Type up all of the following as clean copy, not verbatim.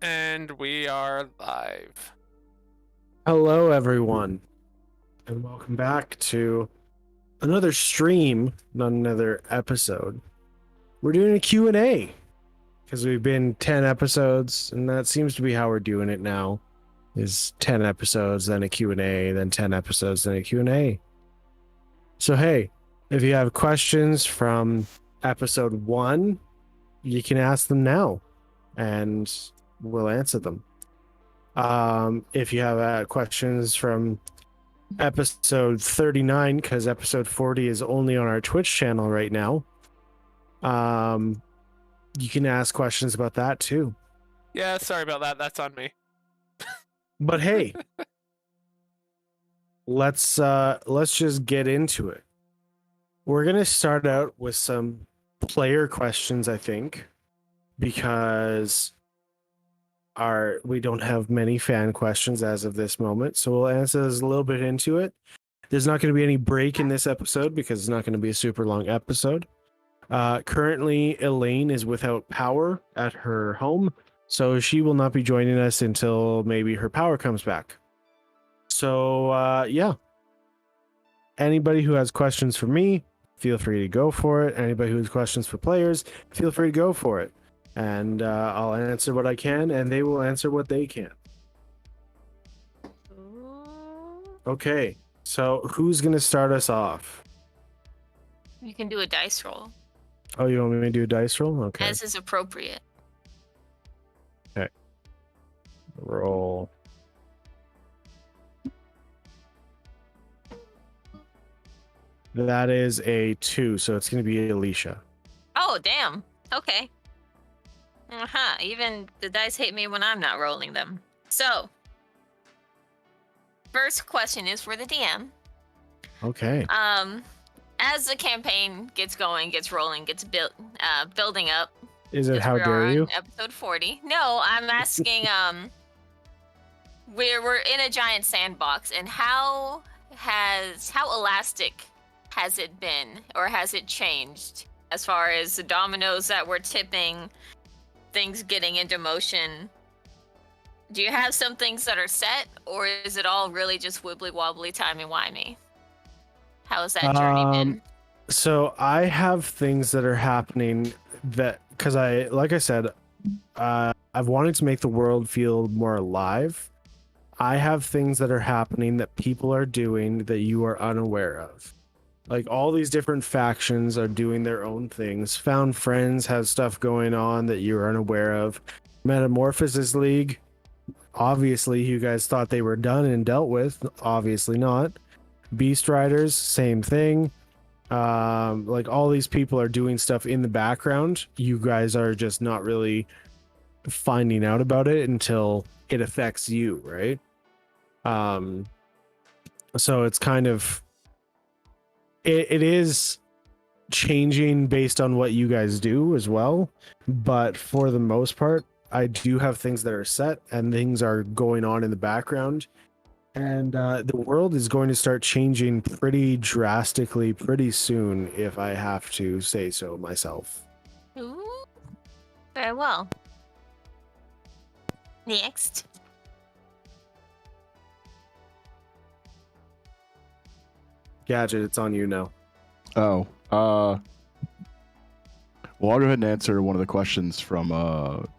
And we are live. Hello, everyone, and welcome back to another stream, not another episode. We're doing a Q&A because we've been 10 episodes, and that seems to be how we're doing it now, is 10 episodes, then a Q&A, then 10 episodes, then a Q&A. So, hey, if you have questions from episode 1, you can ask them now, and we'll answer them. If you have questions from episode 39, because episode 40 is only on our Twitch channel right now, you can ask questions about that too. Yeah, sorry about that. That's on me. But hey, let's just get into it. We're gonna start out with some player questions, I think, because we don't have many fan questions as of this moment, so we'll answer this a little bit into it. There's not going to be any break in this episode because it's not going to be a super long episode. Currently, Elaine is without power at her home, so she will not be joining us until maybe her power comes back. So, yeah. Anybody who has questions for me, feel free to go for it. Anybody who has questions for players, feel free to go for it. And I'll answer what I can, and they will answer what they can. Okay, so who's going to start us off? You can do a dice roll. Oh, you want me to do a dice roll? Okay. As is appropriate. Okay. Roll. That is a 2, so it's going to be Alicia. Oh, damn. Okay. Even the dice hate me when I'm not rolling them. So, first question is for the DM. Okay. As the campaign gets going, gets rolling, gets building up. Is it How Dare You? Episode 40. No, I'm asking. We're in a giant sandbox, and how elastic has it been, or has it changed as far as the dominoes that we're tipping, things getting into motion? Do you have some things that are set, or is it all really just wibbly wobbly, timey-wimey? How has that journey been? So I have things that are happening that, because like I said, I've wanted to make the world feel more alive. I have things that are happening that people are doing that you are unaware of. Like, all these different factions are doing their own things. Found Friends has stuff going on that you're unaware of. Metamorphosis League, obviously you guys thought they were done and dealt with. Obviously not. Beast Riders, same thing. Like, all these people are doing stuff in the background. You guys are just not really finding out about it until it affects you, right? So it's kind of, it is changing based on what you guys do as well, but for the most part, I do have things that are set and things are going on in the background, and the world is going to start changing pretty drastically pretty soon, if I have to say so myself. Ooh, very well. Next. Gadget, it's on you now. Oh, well, I'll go ahead and answer one of the questions from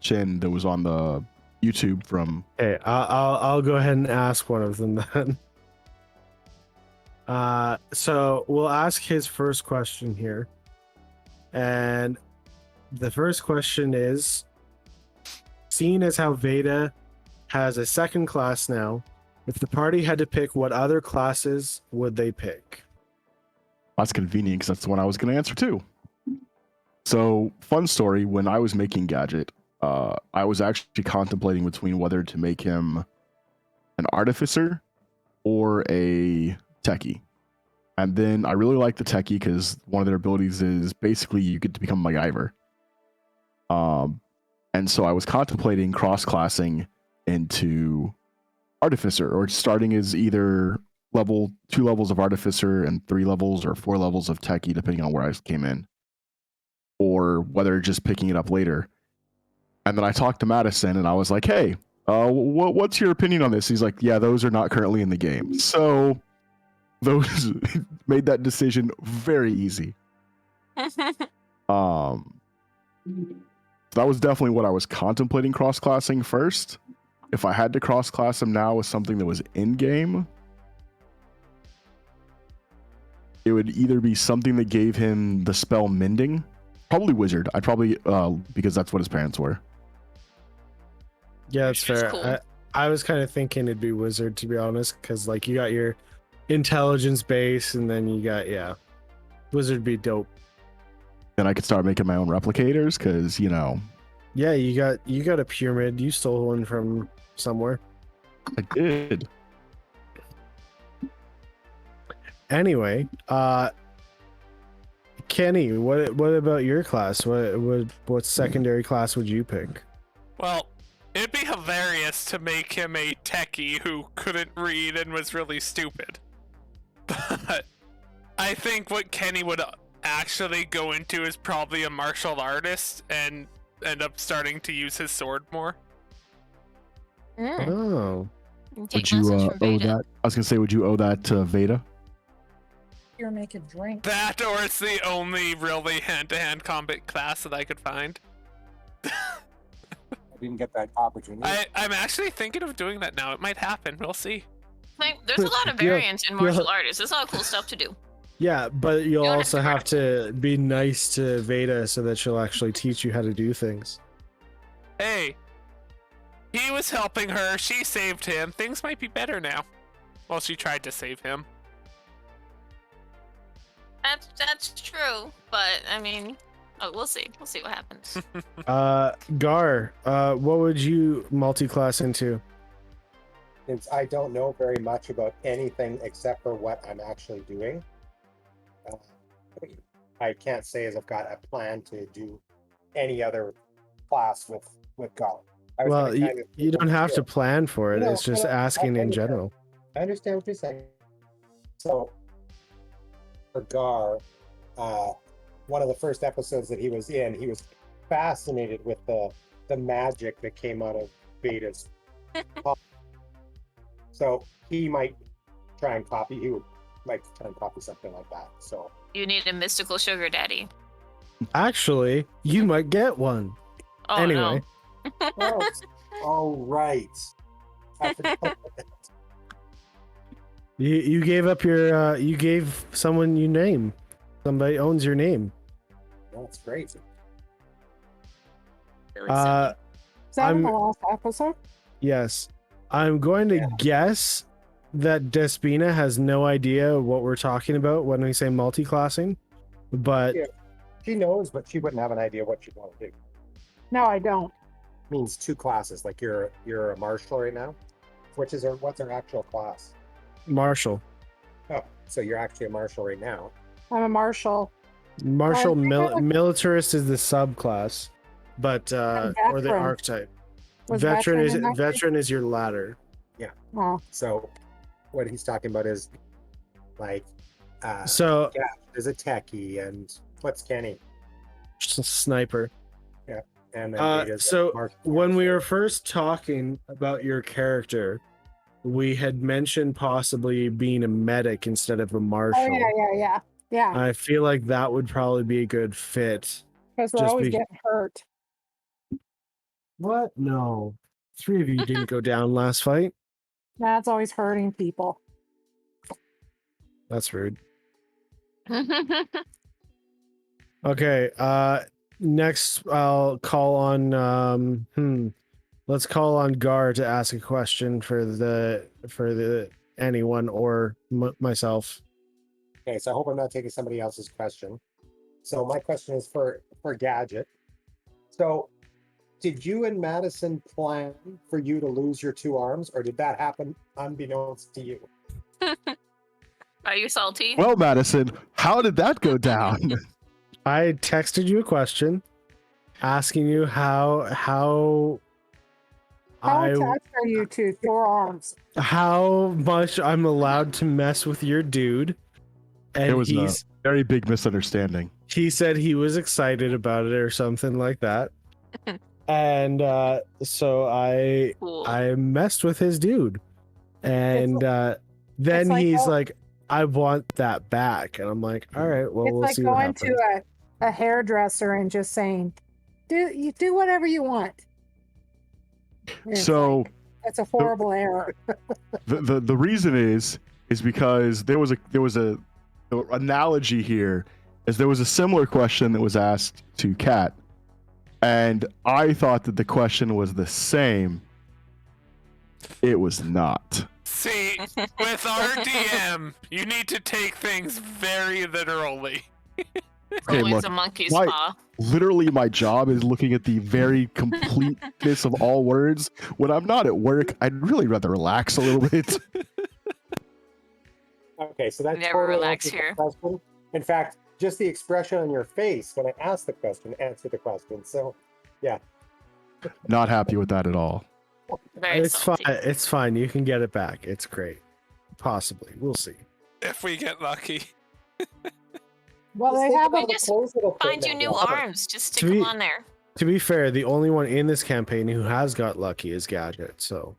Chin that was on the YouTube from. Okay, I'll go ahead and ask one of them then. So we'll ask his first question here, and the first question is: seeing as how Veda has a second class now, if the party had to pick, what other classes would they pick? That's convenient because that's the one I was going to answer too. So, fun story, when I was making Gadget, I was actually contemplating between whether to make him an artificer or a techie. And then I really like the techie because one of their abilities is basically you get to become MacGyver. And so I was contemplating cross-classing into artificer, or starting as either 2 levels of artificer and 3 levels or 4 levels of techie, depending on where I came in, or whether just picking it up later. And then I talked to Madison, and I was like, "Hey, what's your opinion on this?" He's like, "Yeah, those are not currently in the game." So those made that decision very easy. That was definitely what I was contemplating cross-classing first. If I had to cross-class him now with something that was in-game, it would either be something that gave him the spell Mending, probably Wizard. I'd probably, because that's what his parents were. Yeah, that's Which is fair. cool. I was kind of thinking it'd be Wizard, to be honest, because like you got your intelligence base, and then you got Wizard be dope. Then I could start making my own replicators, because Yeah, you got a pyramid. You stole one from somewhere. I did. Anyway, Kenny, what about your class? What secondary class would you pick? Well, it'd be hilarious to make him a techie who couldn't read and was really stupid. But I think what Kenny would actually go into is probably a martial artist and end up starting to use his sword more. Oh, Take Would you lessons from owe Veda. that? I was gonna say, would you owe that to Veda? Here, make a drink. That, or it's the only really hand-to-hand combat class that I could find. I didn't get that opportunity. I'm actually thinking of doing that now. It might happen. We'll see. Like, there's a lot of Yeah, variance in martial artists. There's a lot of cool stuff to do. yeah, but you'll You don't have also to have to be nice to Veda so that she'll actually teach you how to do things. Hey, he was helping her. She saved him. Things might be better now. Well, she tried to save him. That's true, but I mean, we'll see. We'll see what happens. Gar, what would you multi-class into? Since I don't know very much about anything except for what I'm actually doing, I can't say as I've got a plan to do any other class with Gar. I was Well, gonna you, kind of- you don't have to plan for it. No, It's just no, asking I in understand. general. I understand what you're saying. So, for Gar, one of the first episodes that he was in, he was fascinated with the magic that came out of Veda's. So he might try and copy. He would like to try and copy something like that. So You need a mystical sugar daddy. Actually, you might get one. Oh Anyway. no. oh, oh right. I forgot about that. You gave up your you gave someone your name. Somebody owns your name. That's great. Really Uh, Is that in the I'm- last episode? yes. I'm going to Yeah. guess that Despina has no idea what we're talking about when we say multi-classing, but Yeah. She knows, but she wouldn't have an idea what she'd want to do. No, I don't. Means two classes. Like you're a marshal right now. What's her actual class? Marshall. Oh, so you're actually a marshal right now. I'm a marshal. Martial I think I would- militarist is the subclass, but or the veteran. archetype. Was Veteran is in that group? veteran is your ladder. Oh, So what he's talking about is like So there's a techie and what's Kenny sniper. and then Veda's a So martial when we artist. were first talking about your character, we had mentioned possibly being a medic instead of a marshal. oh yeah. I feel like that would probably be a good fit. Because we're just always be- getting hurt. What? No. 3 of you didn't go down last fight. That's always hurting people. That's rude. soon. Okay, next I'll call on let's call on Gar to ask a question for the anyone or myself. Okay, so I hope I'm not taking somebody else's question. So my question is for Gadget. So did you and Madison plan for you to lose your 2 arms, or did that happen unbeknownst to you? Are you salty? Well, Madison, how did that go down? I texted you a question asking you how How attached are you to 4 arms? how much I'm allowed to mess with your dude. And It was a very big misunderstanding. he said he was excited about it or something like that. And so Cool. I messed with his dude, and then like he's go- like, "I want that back," and I'm like, "All right, well, It's we'll like see what going happens." to a hairdresser and just saying, do whatever you want. And it's So like, that's a horrible error. the reason is because there was a analogy here, as there was a similar question that was asked to Kat, and I thought that the question was the same. It was not. See, with our DM, you need to take things very literally. Okay, Always look, a monkey's my- paw. Literally, my job is looking at the very completeness of all words. When I'm not at work, I'd really rather relax a little bit. Okay, so that Never totally relax answers the here. question. In fact, just the expression on your face when I asked the question answered the question. So, Not happy with that at all. Very It's fine. salty. It's fine. You can get it back. It's great. Possibly, we'll see. If we get lucky. Well, they think have about a the Just clothes it'll fit Find you now. new Yeah. arms. Just stick Sweet. them on there. To be fair, the only one in this campaign who has got lucky is Gadget. So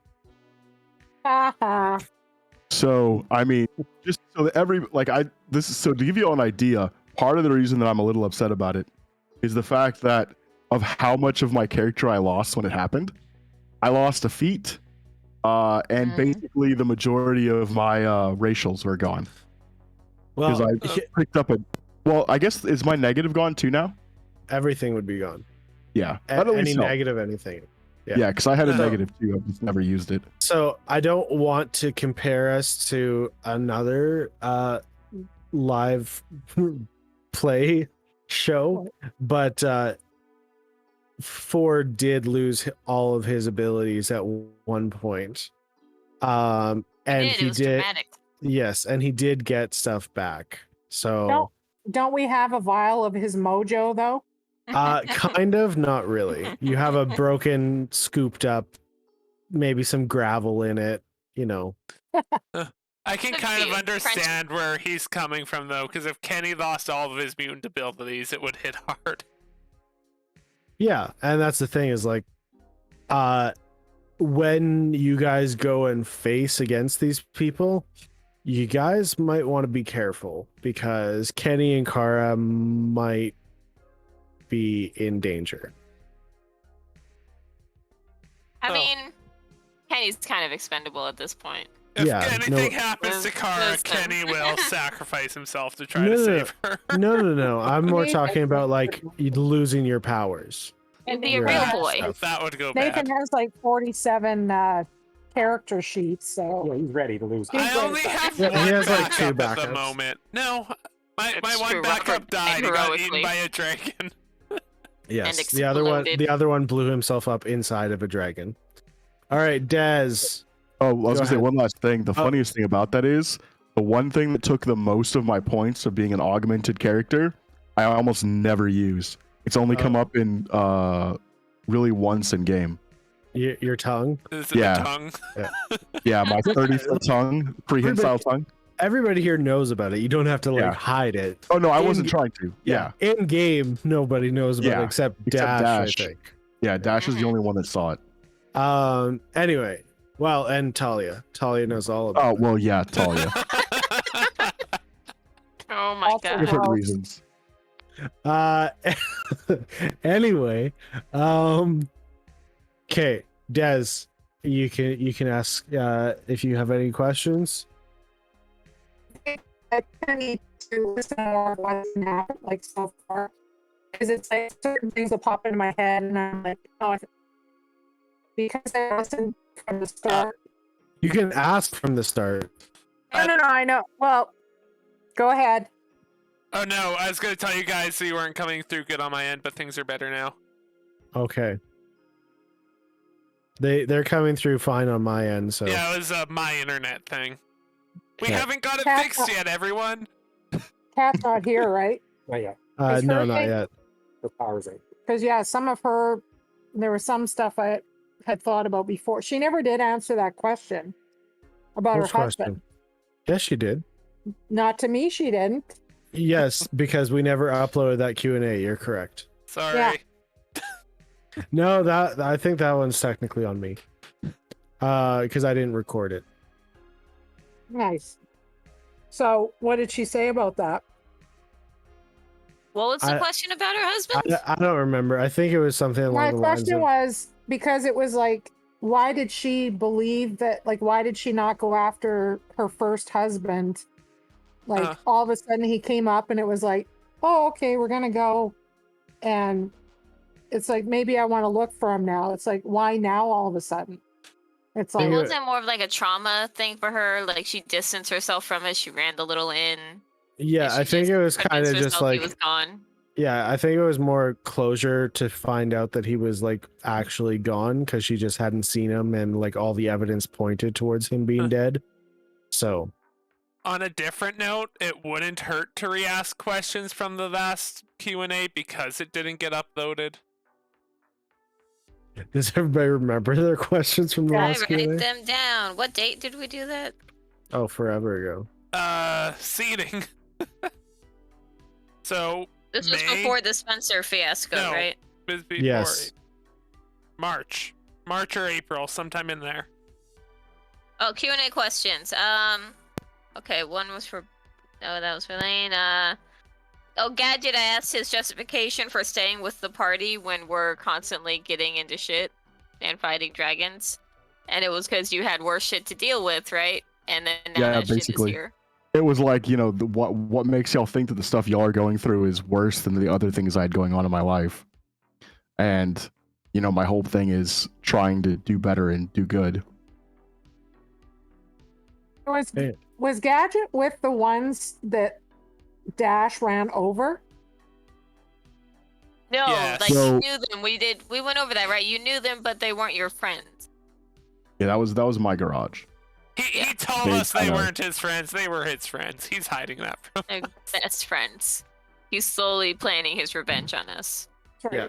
haha. So, I mean, just so that so to give you all an idea, part of the reason that I'm a little upset about it is the fact that of how much of my character I lost when it happened. I lost a feat, and Mm. basically the majority of my racials were gone because well, I picked up well, I guess, is my negative gone too now? everything would be gone. Yeah, but at Any least no. negative, anything. Yeah, because I had a No. negative too. I've just never used it. So I don't want to compare us to another live play show, but Ford did lose all of his abilities at one point. And It he was did, dramatic. yes, and he did get stuff back. So Don't we have a vial of his mojo though? kind of, not really. You have a broken, scooped up, maybe some gravel in it, you know. I can Could kind be of a understand where he's coming from, though, because if Kenny lost all of his mutant abilities, it would hit hard. Yeah, and that's the thing is like when you guys go and face against these people, you guys might want to be careful because Kenny and Kara might be in danger. I Oh. mean, Kenny's kind of expendable at this point. If Yeah, anything no- happens to Kara, Listen. Kenny will sacrifice himself to try No, to no, no. save her. No. I'm more Me- talking about like you losing your powers. You'd be a Your real ass boy. stuff. That would go Nathan bad. has like 47 character sheets, so Yeah, he's ready to lose. I only have Yeah, one he has, like, two backup at the backups. moment. No, my It's one true, backup Robert died. died He got eaten heroically. by a dragon. Yes, And the exploded. other one blew himself up inside of a dragon. All right, Dez. Oh, I was Go gonna say ahead. one last thing. The Oh. funniest thing about that is the one thing that took the most of my points of being an augmented character, I almost never use. It's only come Oh. up in really once in game. Your tongue. Is it Yeah. the tongue? Yeah, my 30-foot tongue, prehensile tongue. Everybody here knows about it. You don't have to like Yeah. hide it. Oh no, I In- wasn't trying to. Yeah, In game, nobody knows about Yeah, it except except Dash, Dash. I think. yeah. Dash is the only one that saw it. Anyway, well, and Talia. Talia knows all about Oh well, yeah, Talia. Oh my Also god. Different Wow. reasons. Anyway, okay, Des, you can ask if you have any questions. I kind of need to listen more of what's now, like so far, because it's like certain things will pop into my head, and I'm like, oh, because I listened from the start. You can ask from the start. No, I know. Well, go ahead. Oh no, I was gonna tell you guys so you weren't coming through good on my end, but things are better now. Okay. They're coming through fine on my end, so Yeah, it was my internet thing. We Okay. haven't got it Cat- fixed yet, everyone. Cat's not here, right? Not yet. Is no, her not thing- yet. The power's out. Because yeah, some of her, there was some stuff I had thought about before. She never did answer that question about Which her husband. question? Yes, she did. Not to me, she didn't. Yes, because we never uploaded that Q&A. You're correct. Sorry. Yeah. No, that I think that one's technically on me. Because I didn't record it. Nice. So, what did she say about that? What was the I- question about her husband? I don't remember. I think it was something along My the lines question of was because it was like, why did she believe that? Like, why did she not go after her first husband? Like, Uh. all of a sudden he came up and it was like, oh, okay, we're gonna go. And it's like, maybe I want to look for him now. It's like, why now all of a sudden? It's It like, Yeah. wasn't more of like a trauma thing for her. Like she distanced herself from it. She ran a little in. yeah, and I she think just it was kind convinced of just herself he like was gone. yeah, I think it was more closure to find out that he was like actually gone because she just hadn't seen him and like all the evidence pointed towards him being dead. So On a different note, it wouldn't hurt to re-ask questions from the last Q&A because it didn't get uploaded. does everybody remember their questions from the I last write Q&A? them down. What date did we do that? Oh, forever ago. Seating. So, This was May? before the Spencer fiasco, No. right? it was before Yes. March or April, sometime in there. Oh, Q&A questions. Okay, one was for... Oh, that was for Lane. Oh, Gadget, I asked his justification for staying with the party when we're constantly getting into shit and fighting dragons. And it was because you had worse shit to deal with, right? And then now Yeah, that basically. shit is here. It was like, you know, what makes y'all think that the stuff y'all are going through is worse than the other things I had going on in my life. And, you know, my whole thing is trying to do better and do good. was Yeah. was Gadget with the ones that Dash ran over? No, Yes. like So- you knew them. We went over that, right? You knew them, but they weren't your friends. Yeah, that was my garage. He told They us they kinda- weren't his friends. They were his friends. He's hiding that from They're best friends. He's slowly planning his revenge on us. Sorry. Yeah.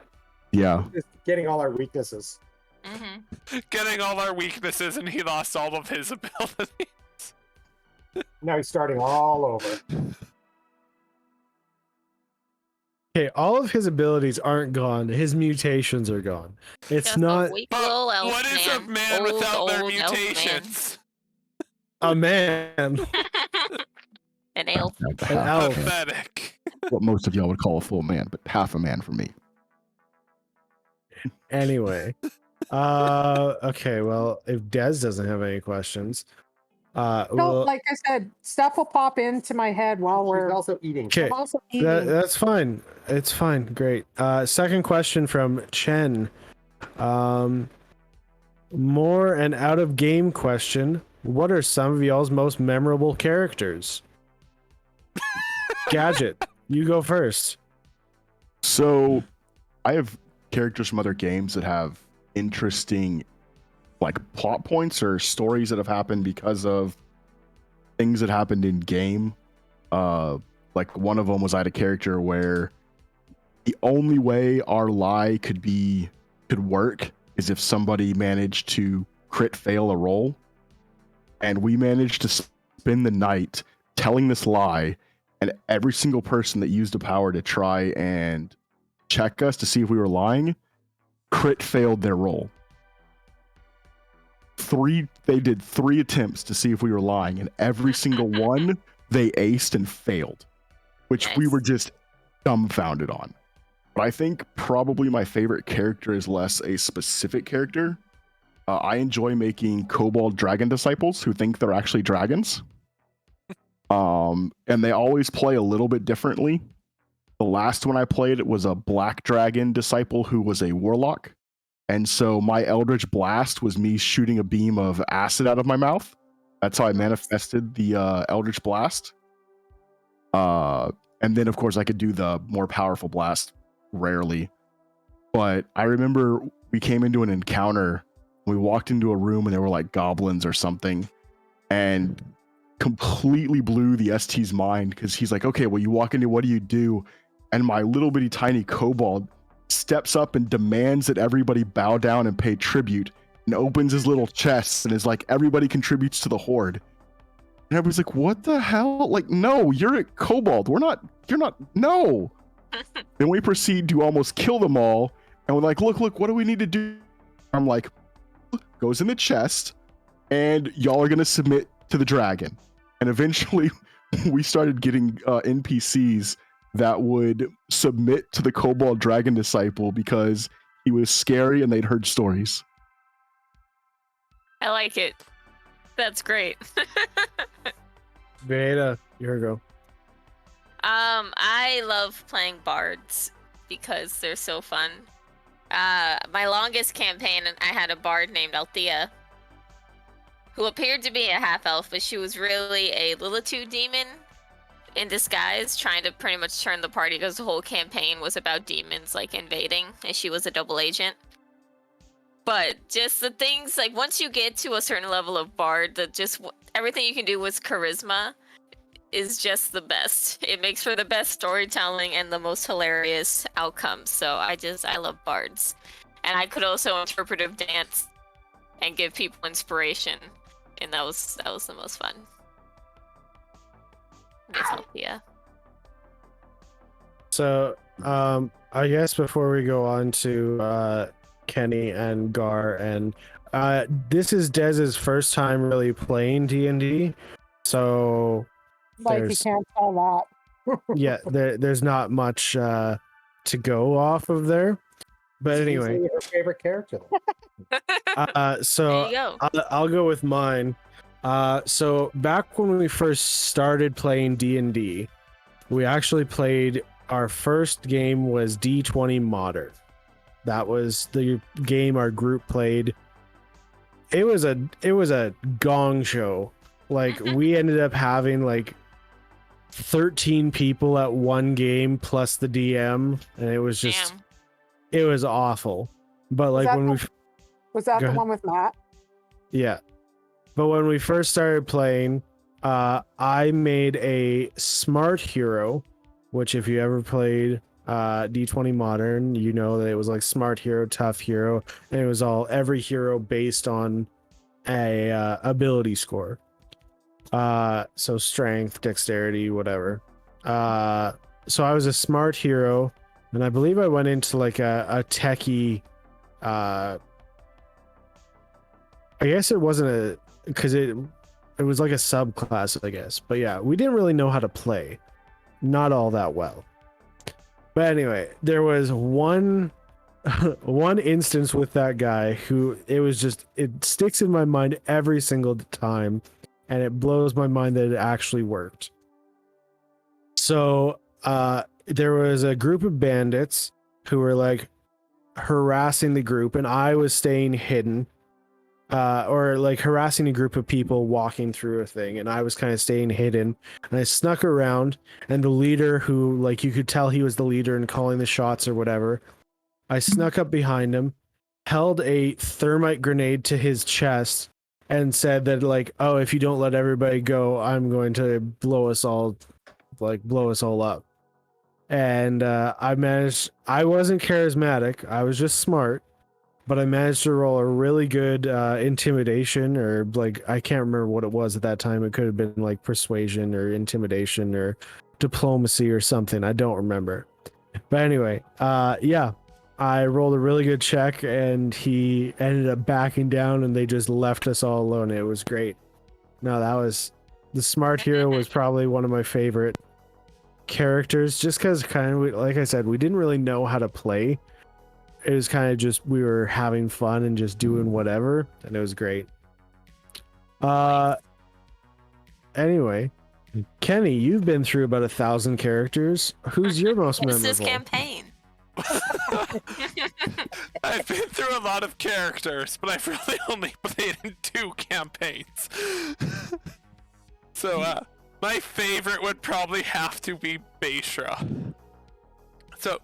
Yeah. Just getting all our weaknesses. Mm-hmm. getting all our weaknesses, and he lost all of his abilities. Now he's starting all over. Okay, all of his abilities aren't gone. His mutations are gone. It's Just not a weak But little elf what is a man Old, without their old elf man. mutations? a man. An elf. An elf. Pathetic. What most of y'all would call a full man, but half a man for me. Anyway. Okay, well, if Dez doesn't have any questions, No, well, like I said, stuff will pop into my head while She's we're also eating. okay. I'm also eating. That's fine. It's fine. Great. Second question from Chen. More an out of game question. What are some of y'all's most memorable characters? Gadget, you go first. So, I have characters from other games that have interesting, like, plot points or stories that have happened because of things that happened in game. Like, one of them was I had a character where the only way our lie could work is if somebody managed to crit fail a roll, and we managed to spend the night telling this lie, and every single person that used a power to try and check us to see if we were lying crit failed their roll. They did 3 attempts to see if we were lying, and every single one they aced and failed, which we Nice. were just dumbfounded on. But I think probably my favorite character is less a specific character. I enjoy making kobold dragon disciples who think they're actually dragons. And they always play a little bit differently. The last one I played, it was a black dragon disciple who was a warlock. And so my Eldritch Blast was me shooting a beam of acid out of my mouth. That's how I manifested the Eldritch Blast. And then, of course, I could do the more powerful blast rarely. But I remember we came into an encounter. We walked into a room and there were like goblins or something. And completely blew the ST's mind because he's like, okay, well, you walk into, what do you do? And my little bitty tiny kobold steps up and demands that everybody bow down and pay tribute, and opens his little chest and is like, everybody contributes to the horde. And everybody's like, what the hell? Like, no, you're a kobold. You're not, no. Then we proceed to almost kill them all. and we're like, look, what do we need to do? I'm like, goes in the chest, and y'all are gonna submit to the dragon. And eventually, we started getting NPCs that would submit to the Kobold Dragon Disciple because he was scary and they'd heard stories. I like it. That's great. Veda, your go. I love playing bards because they're so fun. My longest campaign, I had a bard named Althea, who appeared to be a half-elf, but she was really a Lilitude demon in disguise, trying to pretty much turn the party because the whole campaign was about demons, like, invading, and she was a double agent. But just the things, like, once you get to a certain level of bard, everything you can do with charisma is just the best. It makes for the best storytelling and the most hilarious outcomes. So I love bards. And I could also interpretive dance and give people inspiration. And that was the most fun. That's Althea. So, I guess before we go on to Kenny and Gar, and this is Dez's first time really playing D&D, so Like, you there's can't tell that. yeah, there's not much to go off of there. But It's anyway, easily her favorite character. so There you go. I'll go with mine. So back when we first started playing D&D, we actually played, our first game was D20 Modern. That was the game our group played. It was a gong show. Like, we ended up having like 13 people at one game plus the DM, and it was just Damn. it was awful. But like that when we Was that Go the ahead. one with Matt? Yeah. But when we first started playing, I made a smart hero, which if you ever played D20 Modern, you know that it was like smart hero, tough hero, and it was all every hero based on a ability score. So strength, dexterity, whatever. So I was a smart hero, and I believe I went into like a techie I guess it wasn't a, because it was like a subclass, I guess. But yeah, we didn't really know how to play, not all that well. But anyway, there was one instance with that guy who it sticks in my mind every single time, and it blows my mind that it actually worked. So there was a group of bandits who were like harassing the group, and I was staying hidden. Or like harassing a group of people walking through a thing, and I was kind of staying hidden, and I snuck around, and the leader, who like you could tell he was the leader and calling the shots or whatever, I snuck up behind him, held a thermite grenade to his chest, and said that like, oh, if you don't let everybody go, I'm going to blow us all up. And I wasn't charismatic, I was just smart, but I managed to roll a really good intimidation, or like, I can't remember what it was at that time. It could have been like persuasion or intimidation or diplomacy or something. I don't remember. But anyway, yeah, I rolled a really good check, and he ended up backing down, and they just left us all alone. It was great. No, the smart hero was probably one of my favorite characters, just because kind of, like I said, we didn't really know how to play. It was kind of just, we were having fun and just doing whatever, and it was great. Anyway, Kenny, you've been through about 1,000 characters. Who's your most What's memorable? this campaign? I've been through a lot of characters, but I've really only played in 2 campaigns. So, my favorite would probably have to be Beishra. So,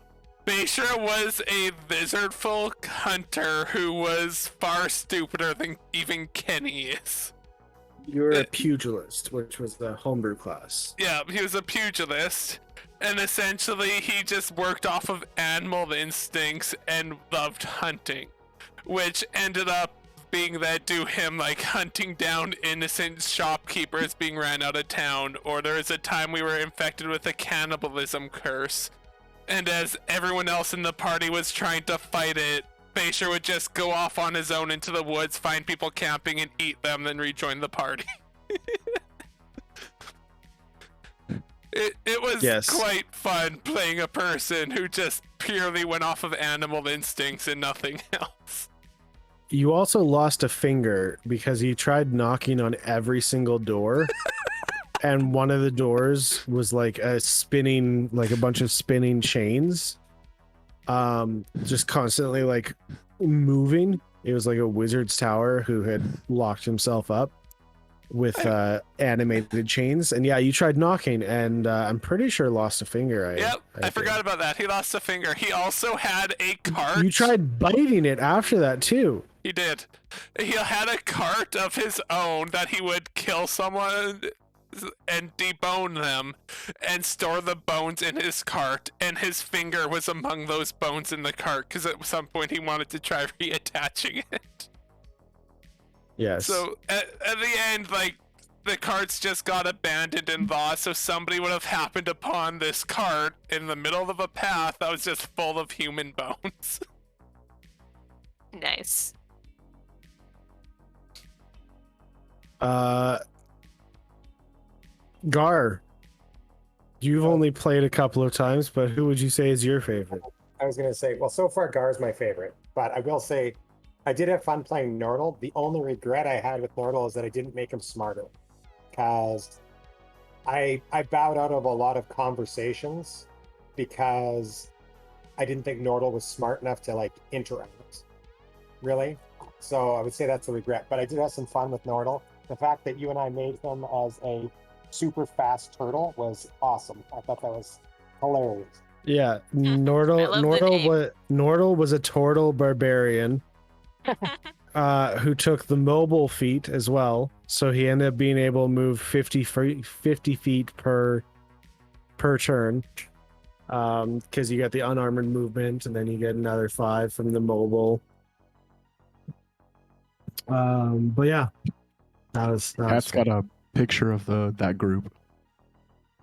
Beishra was a lizard folk hunter who was far stupider than even Kenny is. You were a pugilist, which was the homebrew class. Yeah, he was a pugilist, and essentially he just worked off of animal instincts and loved hunting, which ended up being that to him like hunting down innocent shopkeepers being ran out of town, or there was a time we were infected with a cannibalism curse, And as everyone else in the party was trying to fight it, Basher would just go off on his own into the woods, find people camping, and eat them, then rejoin the party. It was Yes. quite fun playing a person who just purely went off of animal instincts and nothing else. You also lost a finger because you tried knocking on every single door. And one of the doors was like a bunch of spinning chains. Just constantly like moving. It was like a wizard's tower who had locked himself up with animated chains. And yeah, you tried knocking, and I'm pretty sure lost a finger. I forgot about that. He lost a finger. He also had a cart. You tried biting it after that too. He did. He had a cart of his own that he would kill someone and debone them and store the bones in his cart, and his finger was among those bones in the cart because at some point he wanted to try reattaching it. Yes. So at the end, like, the carts just got abandoned and lost, so somebody would have happened upon this cart in the middle of a path that was just full of human bones. Nice. Gar, you've only played a couple of times, but who would you say is your favorite? I was gonna say, well, so far Gar's my favorite, but I will say I did have fun playing Nordle. The only regret I had with Nordle is that I didn't make him smarter, because I bowed out of a lot of conversations because I didn't think Nordle was smart enough to like interact, really. So I would say that's a regret. But I did have some fun with Nordle. The fact that you and I made him as a super fast turtle was awesome. I thought that was hilarious. Yeah, I love the name. Nordle was a turtle barbarian who took the mobile feat as well. So he ended up being able to move 50 feet per turn. Because you get the unarmored movement, and then you get another 5 from the mobile. But yeah, that was Pat's fun. got a picture of that group.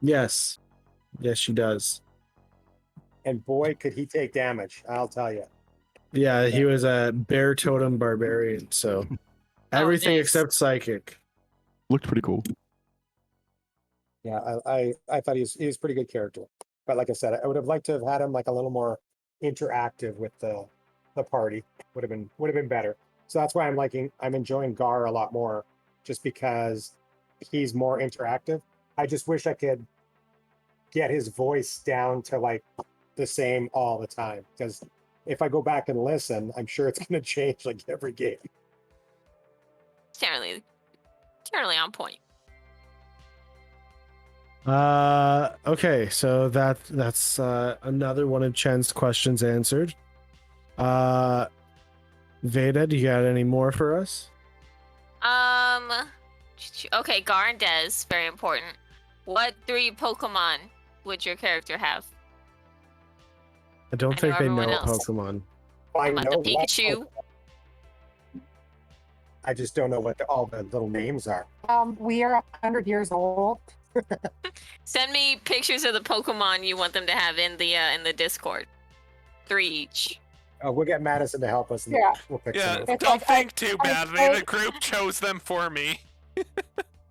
Yes, she does. And boy, could he take damage, I'll tell you. Yeah, he was a bear totem barbarian, so everything nice. except psychic. Looked pretty cool. Yeah, I thought he was pretty good character. But like I said, I would have liked to have had him like a little more interactive with the party. Would have been better. So that's why I'm enjoying Gar a lot more, just because he's more interactive. I just wish I could get his voice down to like the same all the time, because if I go back and listen, I'm sure it's going to change like every game. Generally on point. Okay, so that's another one of Chen's questions answered. Veda, do you got any more for us? Okay, Gar and Dez, very important. What 3 Pokemon would your character have? I don't I think know they everyone know else. Pokemon. I What, know the Pikachu? I just don't know what all the little names are. We are 100 years old. Send me pictures of the Pokemon you want them to have in the Discord. 3 each. We'll get Madison to help us. And Yeah. We'll pick Yeah, some. It's don't like, think too I badly. think- The group chose them for me.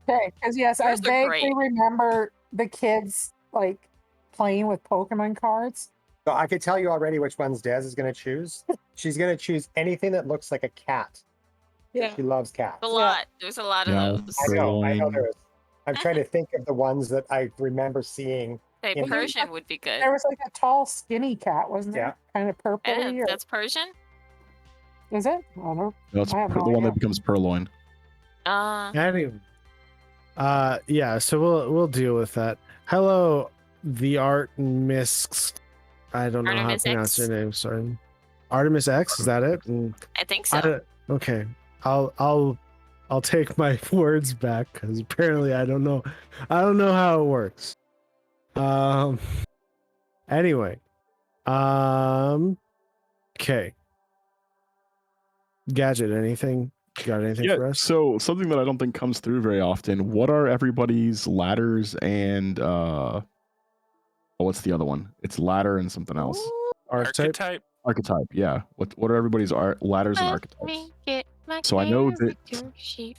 Okay, because yes, I Yours are vaguely great. remember the kids like playing with Pokemon cards. So I could tell you already which ones Des is going to choose. She's going to choose anything that looks like a cat. Yeah. She loves cats. A lot. There's a lot of Yeah. those. I know Purloin. there is. I'm trying to think of the ones that I remember seeing. Hey, Yeah. Persian would be good. There was like a tall, skinny cat, wasn't Yeah. there? Kind of purpley. Yeah, or, that's Persian. is it? I don't know. That's I have the no one idea. that becomes Purloin. Anyway, yeah, so we'll deal with that. Hello, the Artemis. I don't know how to Artemis pronounce X? your name. Sorry, Artemis X. Is that it? I think I so. don't- okay, I'll take my words back because apparently I don't know how it works. Anyway, okay. Gadget, anything? You got anything for Yeah, us? so something that I don't think comes through very often. What are everybody's ladders and Oh, what's the other one? It's ladder and something else. Archetype. Archetype. Yeah. What are everybody's ladders and Let archetypes? me get my So I know that character sheet.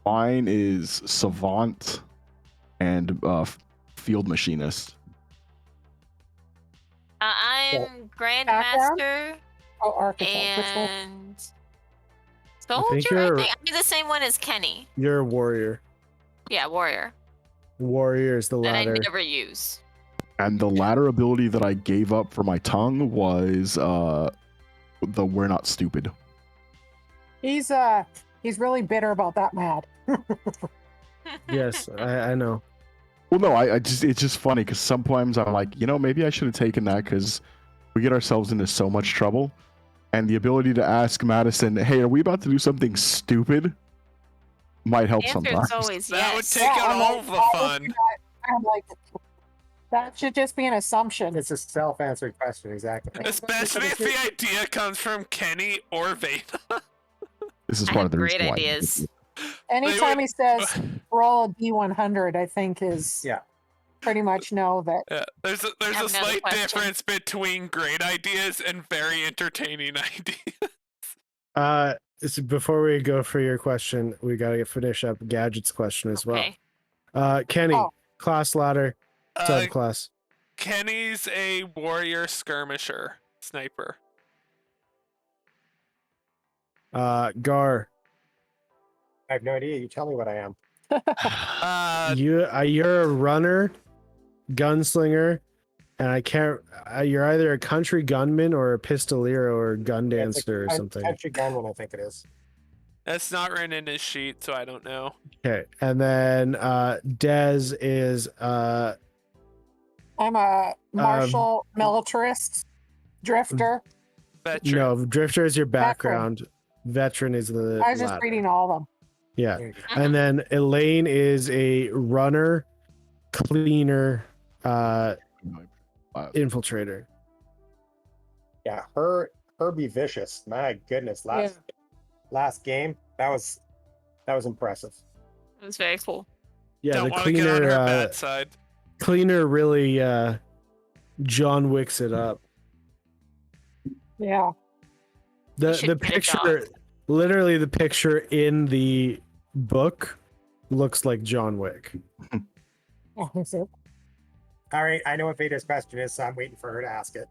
mine is savant and field machinist. I'm Background? Grandmaster Oh, archetype. Which one? and I think Soldier. I you're- think I'm the same one as Kenny. You're a warrior. Yeah, Warrior. Warrior is the That I ladder. never use. And the ladder ability that I gave up for my tongue was the we're not stupid. He's really bitter about that, Mad. Yes, I know. Well, no, I just it's just funny because sometimes I'm like, maybe I should have taken that because we get ourselves into so much trouble. And the ability to ask Madison, "Hey, are we about to do something stupid?" might help The answer sometimes. is always That would yes. take Yeah, out I'm all like, of the why would fun. you I'm like, that should just be an assumption. It's a self-answered question, exactly. Especially if the idea comes from Kenny or Veda. This is I part have of the great reason why. ideas. Anytime would- he says roll a D100, I think is Yeah. pretty much know that. Yeah, there's I a have another slight question. difference between great ideas and very entertaining ideas. So before we go for your question, we gotta finish up Gadget's question as Okay. well. Kenny, Oh. class ladder, Uh, subclass. Kenny's a warrior skirmisher sniper. Gar, I have no idea. You tell me what I am. you're a runner, gunslinger, and I can't. You're either a country gunman or a pistolier or gun It's a dancer or something. Country gunman, I think it is. That's not written in his sheet, so I don't know. Okay, and then Dez is I'm a martial militarist, drifter. Veteran. no drifter is your background. Veteran is the. I was just ladder. reading all of them. Yeah. There you go. And then Elaine is a runner, cleaner, infiltrator. Yeah, her be vicious. My goodness, last game that was impressive. It was very cool. Yeah, Don't the want to get on her cleaner, bad side. cleaner really John Wicks it up. Yeah. The should get a picture, dog. literally the picture in the book looks like John Wick. Oh, is it? All right, I know what Veda's question is, so I'm waiting for her to ask it.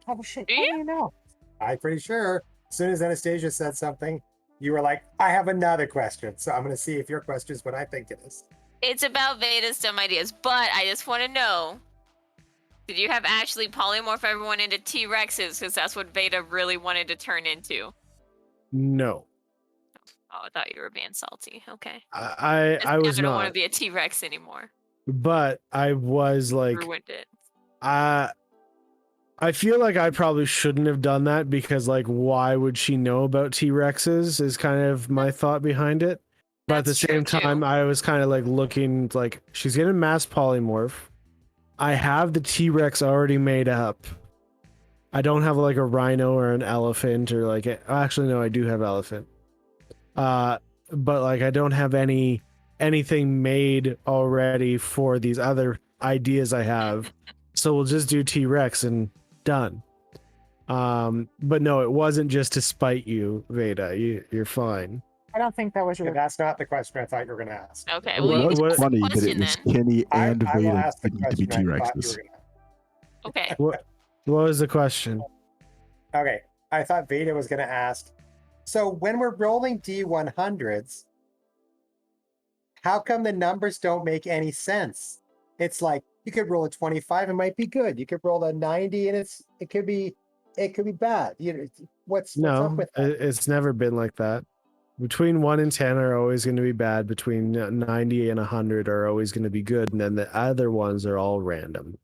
Oh shit! Do How you? do you know? I'm pretty sure as soon as Anastasia said something, you were like, I have another question. So I'm going to see if your question is what I think it is. It's about Veda's dumb ideas, but I just want to know: did you have Ashley polymorph everyone into T-Rexes? Because that's what Veda really wanted to turn into. No, Oh, I thought you were being salty. Okay. I was I don't want to not, be a T-Rex anymore. but I was like, Ruined it. I feel like I probably shouldn't have done that because, like, why would she know about T-Rexes is kind of my thought behind it. But at the That's true, same time, too. I was kind of like looking like she's gonna mass polymorph. I have the T-Rex already made up. I don't have like a rhino or an elephant or like actually no, I do have elephant. But like I don't have anything made already for these other ideas I have. So we'll just do T-Rex and done. But no, it wasn't just to spite you, Veda. You're fine. I don't think that was Okay, your. that's not the question I thought you were going to ask. Okay. What- Well, It was what- funny that it question was then. Kenny and I will Veda ask the getting to be question I thought you T-Rexes. were going to Okay. What was the question? Okay, I thought Veda was going to ask. So when we're rolling D100s, how come the numbers don't make any sense? It's like you could roll a 25, it might be good. You could roll a 90, and it could be bad. You know, what's up No, with that? it's never been like that. Between 1 and 10 are always going to be bad. Between 90 and 100 are always going to be good. And then the other ones are all random.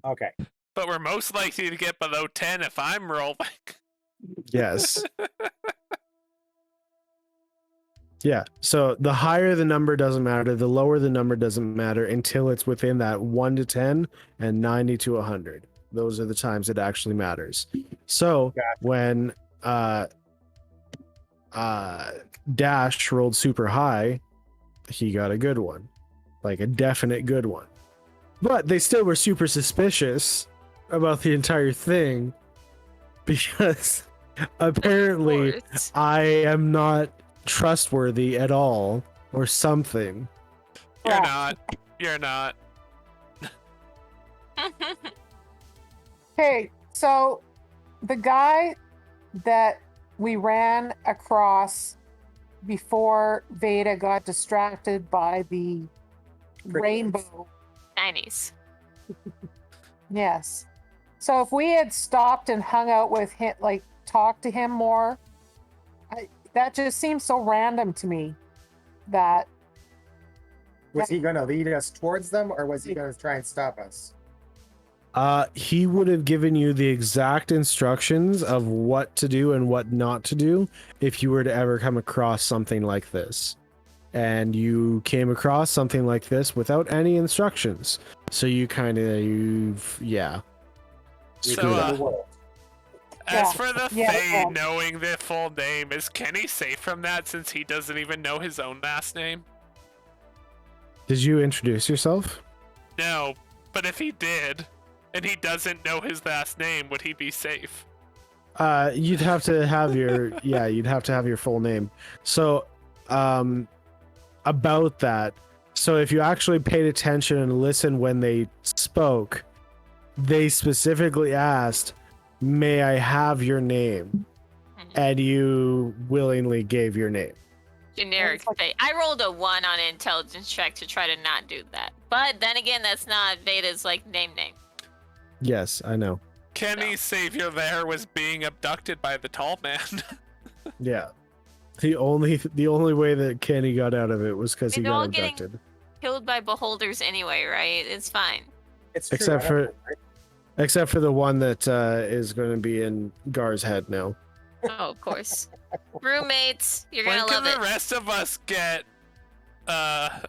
Okay, But we're most likely to get below 10 if I'm rolling. Yes. Yeah. So the higher the number doesn't matter. The lower the number doesn't matter until it's within that 1 to 10 and 90 to 100. Those are the times it actually matters. So Gotcha. when Dash rolled super high, he got a good one, like a definite good one. But they still were super suspicious about the entire thing because apparently Of course. I am not trustworthy at all or something. You're Crap. not. You're not. Okay, so the guy that we ran across before Veda got distracted by the Crickets. rainbow. Chinese. Yes. So if we had stopped and hung out with him, like talked to him more, that just seems so random to me. That Was he going to lead us towards them, or was he going to try and stop us? He would have given you the exact instructions of what to do and what not to do if you were to ever come across something like this. And you came across something like this without any instructions. So you yeah. So, Screwed up uh, the world. As Yeah. for the Yeah, Fae yeah. knowing their full name, is Kenny safe from that since he doesn't even know his own last name? Did you introduce yourself? No, but if he did, and he doesn't know his last name, would he be safe? You'd have to have your you'd have to have your full name. So, about that. So if you actually paid attention and listened when they spoke, they specifically asked, "May I have your name?" And you willingly gave your name. Generic Fae. I rolled a 1 on an intelligence check to try to not do that. But then again, that's not Veda's like name. Yes, I know. Kenny's savior there was being abducted by the tall man. Yeah. The only way that Kenny got out of it was because he They're all got getting- abducted. Killed by beholders anyway, right? It's fine. It's true. Except I for- don't know, right? Except for the one that is going to be in Gar's head now. Oh, of course. Roommates, you're When gonna can love the it. rest of us get our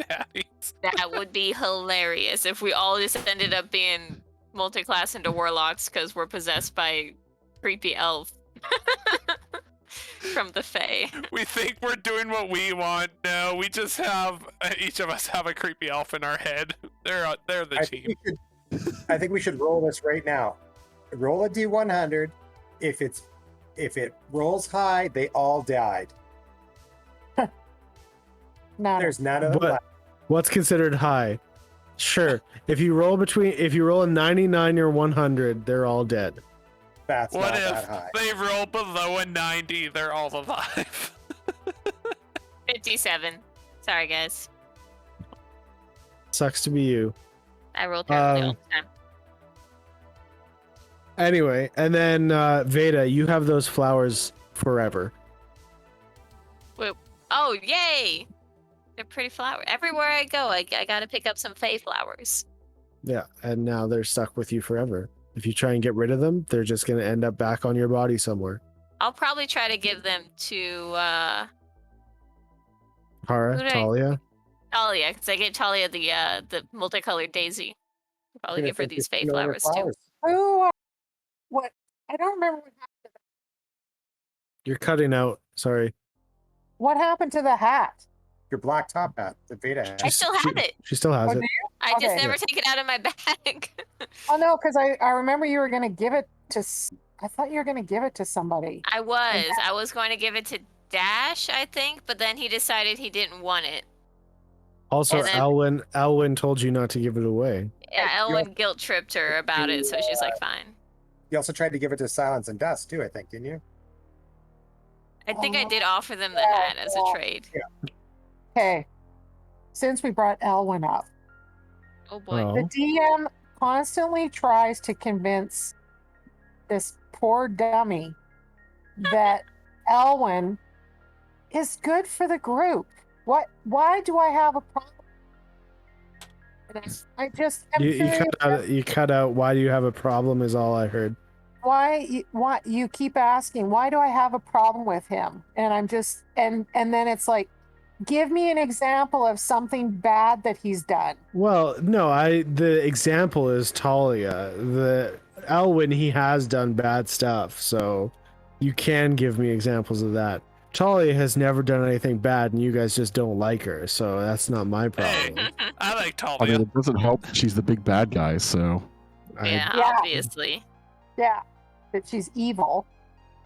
daddies? That would be hilarious if we all just ended up being multi-class into warlocks because we're possessed by creepy elf from the Fae. We think we're doing what we want. No, we just have each of us have a creepy elf in our head. They're the I team. think, I think we should roll this right now. Roll a d100. If it rolls high, they all died. no, There's none of them But left. what's considered high? Sure. If you roll a 99 or 100, they're all dead. That's What not that if high. they roll below a 90? They're all alive. 57. Sorry, guys. Sucks to be you. I rolled terribly all Um, the time. Anyway, and then Veda, you have those flowers forever. Oh, yay! They're pretty flowers. Everywhere I go, I gotta pick up some Fae flowers. Yeah, and now they're stuck with you forever. If you try and get rid of them, they're just going to end up back on your body somewhere. I'll probably try to give them to Hara, Who did I- Talia. Talia, because I gave Talia the multicolored daisy. I'll probably Gonna give her think these you Fae steal their flowers too. who? What? I don't remember what happened. You're cutting out. Sorry. What happened to the hat? Your black top hat, the Veda hat. I still have it. She still has Oh, it. do I just Okay. never take it out of my bag. Oh no, because I remember you were gonna give it to. I thought you were gonna give it to somebody. I was going to give it to Dash, I think, but then he decided he didn't want it. Also, And then- Elwyn told you not to give it away. Yeah, you Elwyn guilt tripped her about it, so she's like, fine. You also tried to give it to Silence and Dust too, I think, didn't you? I think I did offer them the Yeah, hat as a yeah. trade. Okay, since we brought Elwyn up, Oh boy. Oh. the DM constantly tries to convince this poor dummy that Elwyn is good for the group. What? Why do I have a problem? I just am You curious you cut out. Why do you have a problem? Is all I heard. why you keep asking why do I have a problem with him, and I'm just and then it's like, give me an example of something bad that he's done. Well, no, the example is Talia. The Elwyn, he has done bad stuff, so you can give me examples of that. Talia has never done anything bad, and you guys just don't like her, so that's not my problem. I like I mean, Talia. it doesn't help that she's the big bad guy, so. Yeah, Yeah. obviously. Yeah, that she's evil.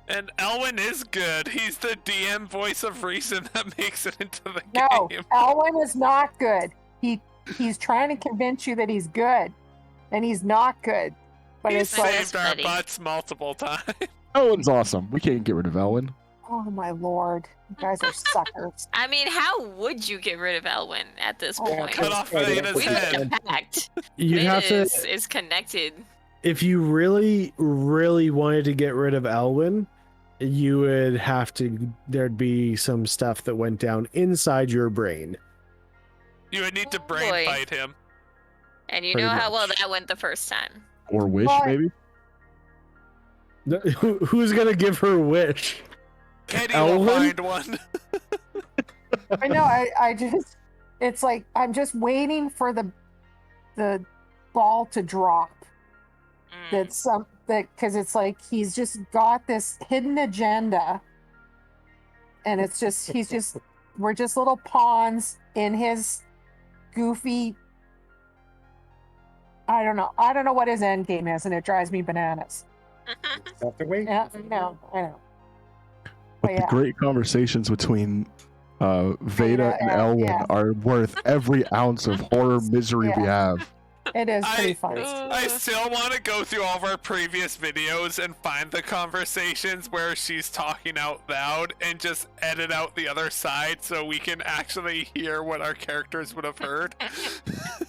And Elwin is good. He's the DM voice of reason that makes it into the No, game. Elwin is not good. He's trying to convince you that he's good, and he's not good. But He it's like, saved our Buddy. butts multiple times. Elwin's awesome. We can't get rid of Elwin. oh my lord, you guys are suckers. I mean, how would you get rid of Elwin at this Oh, point? Cut off Yeah, Veda's We made head. a pact. You'd Veda have to, is connected. if you really, really wanted to get rid of Elwin, you would have to. There'd be some stuff that went down inside your brain. You would need to Oh, brain boy. fight him. And you Pretty know how well much. that went the first time. Or Wish, Well, maybe? Who's gonna give her wish? Katie will Elwin? find one. I know. I just, it's like I'm just waiting for the ball to drop. Mm. That's that because it's like he's just got this hidden agenda, and it's just we're just little pawns in his goofy. I don't know what his end game is, and it drives me bananas. Have to wait. Yeah, I know. But But yeah, the great conversations between Veda Veda and and- Elwin yeah. are worth every ounce of horror misery we have. it is pretty I- funny. I still want to go through all of our previous videos and find the conversations where she's talking out loud and just edit out the other side so we can actually hear what our characters would have heard.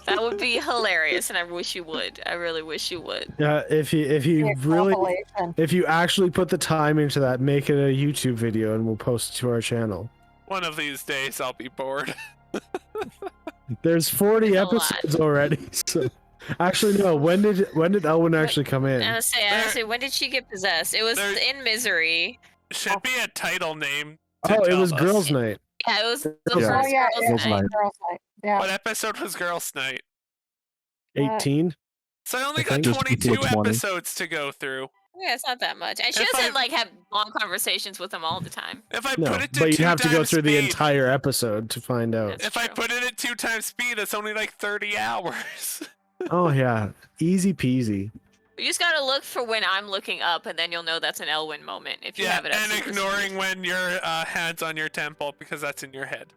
That would be hilarious, and I wish you would. I really wish you would. Yeah, if you The really, compilation. if you actually put the time into that, make it a YouTube video and we'll post it to our channel. One of these days I'll be bored. There's 40 There's a lot. episodes already. So actually, no. When did Elwin actually come in? I was say, when did she get possessed? It was There- in Misery. Should be a title name. to Oh, it tell was us. Girls' Night. Yeah, it was the Yeah. Oh first yeah, Girls' yeah, Girls' Night. Night. Girls' Night. Yeah. What episode was Girls' Night? 18. So I only I got think just 22 before 20. episodes to go through. Yeah, it's not that much. And she If doesn't I- like have long conversations with them all the time. If I No, put it to but you'd two have to go times through the speed, entire episode to find out. That's If I true. put it at 2 times speed, it's only like 30 hours. Oh yeah, easy peasy. You just gotta look for when I'm looking up, and then you'll know that's an Elwin moment if you Yeah, have it. at and super ignoring speed. when your hand's on your temple because that's in your head.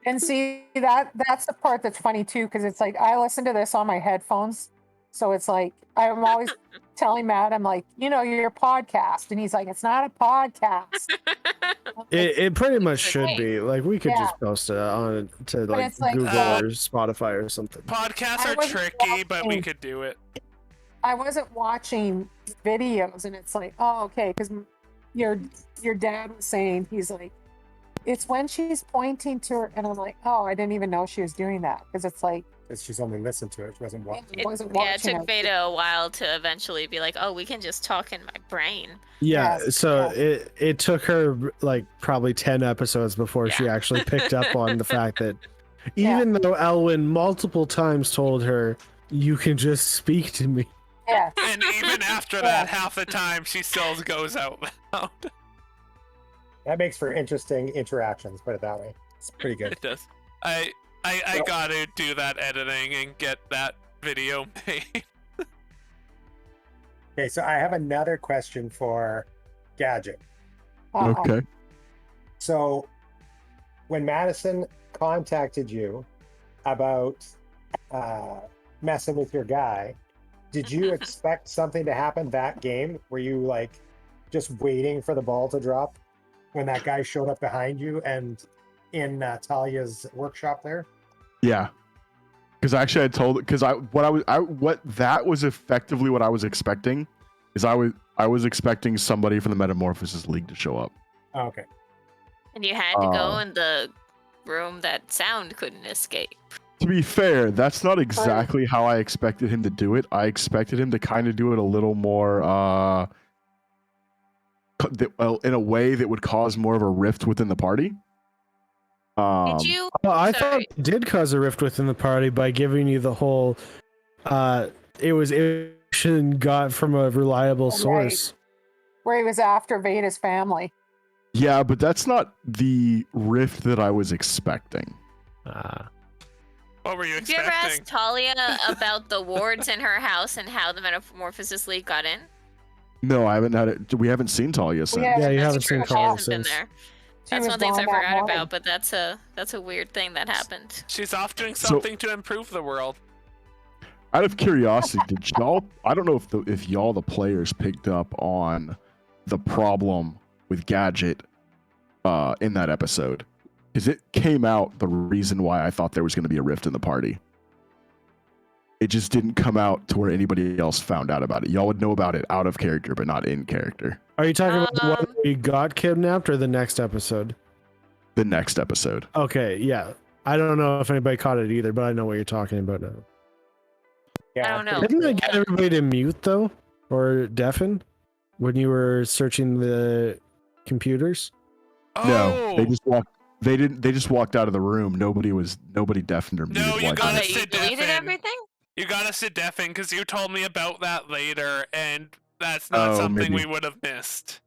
And see that's the part that's funny too, because it's like I listen to this on my headphones, so it's like I'm always telling Matt, I'm like, your podcast, and he's like, it's not a podcast. It pretty much Good should point. be. Like we could Yeah. just post it on to like it's like, Google or Spotify or something. Podcasts I are wasn't tricky, but we watching- could do it. I wasn't watching videos, and it's like, oh, okay, because your dad was saying, he's like, it's when she's pointing to her, and I'm like, oh, I didn't even know she was doing that, because it's like, Because she's only listened to it. She wasn't watching. It wasn't Yeah, it watching took Veda a while to eventually be like, oh, we can just talk in my brain. Yeah, Yes, so yes. it took her like probably 10 episodes before she Yeah. actually picked up on the fact that Yeah. even though Elwin multiple times told her, you can just speak to me. yeah, And even after Yeah. that, half the time she still goes out loud. That makes for interesting interactions. Put it that way. It's pretty good. It does. I Well- gotta do that editing and get that video made. Okay, so I have another question for Gadget. uh-oh. Okay. So, when Madison contacted you about messing with your guy, did you expect something to happen that game? Were you like just waiting for the ball to drop when that guy showed up behind you and in Talia's workshop there? Yeah. Because actually, I told because what that was effectively what I was expecting is I was expecting somebody from the Metamorphosis League to show up. Oh, okay. And you had to go Uh. in the room that sound couldn't escape. To be fair, that's not exactly how I expected him to do it. I expected him to kind of do it a little more in a way that would cause more of a rift within the party. Did you? Well, I thought Sorry. it did cause a rift within the party by giving you the whole it was information got from a reliable Right. source. Where he was after Veda's family. Yeah, but that's not the rift that I was expecting. What were you Did you ever ask expecting? Talia about the wards in her house and how the Metamorphosis League got in? No, I haven't had it. We haven't seen Talia since. Yeah, Yeah, you that's haven't true. seen She Talia hasn't been since. there. She That's was one thing I gone that forgot morning. about, but that's a weird thing that happened. She's off doing So- something to improve the world. Out of curiosity, did y'all? I don't know if y'all, the players, picked up on the problem with Gadget in that episode, because it came out the reason why I thought there was going to be a rift in the party. It just didn't come out to where anybody else found out about it. Y'all would know about it out of character, but not in character. Are you talking about the one Um, where we got kidnapped or the next episode? The next episode. Okay, yeah. I don't know if anybody caught it either, but I know what you're talking about now. I don't know. Didn't they get everybody to mute though, or deafen, when you were searching the computers? No, they Oh! just walked. They didn't. They just walked out of the room. Nobody deafened or muted. No, you like gotta Oh, that. that you sit deleted deafen. everything? You got us to deafen because you told me about that later, and that's not Oh, something maybe. we would have missed.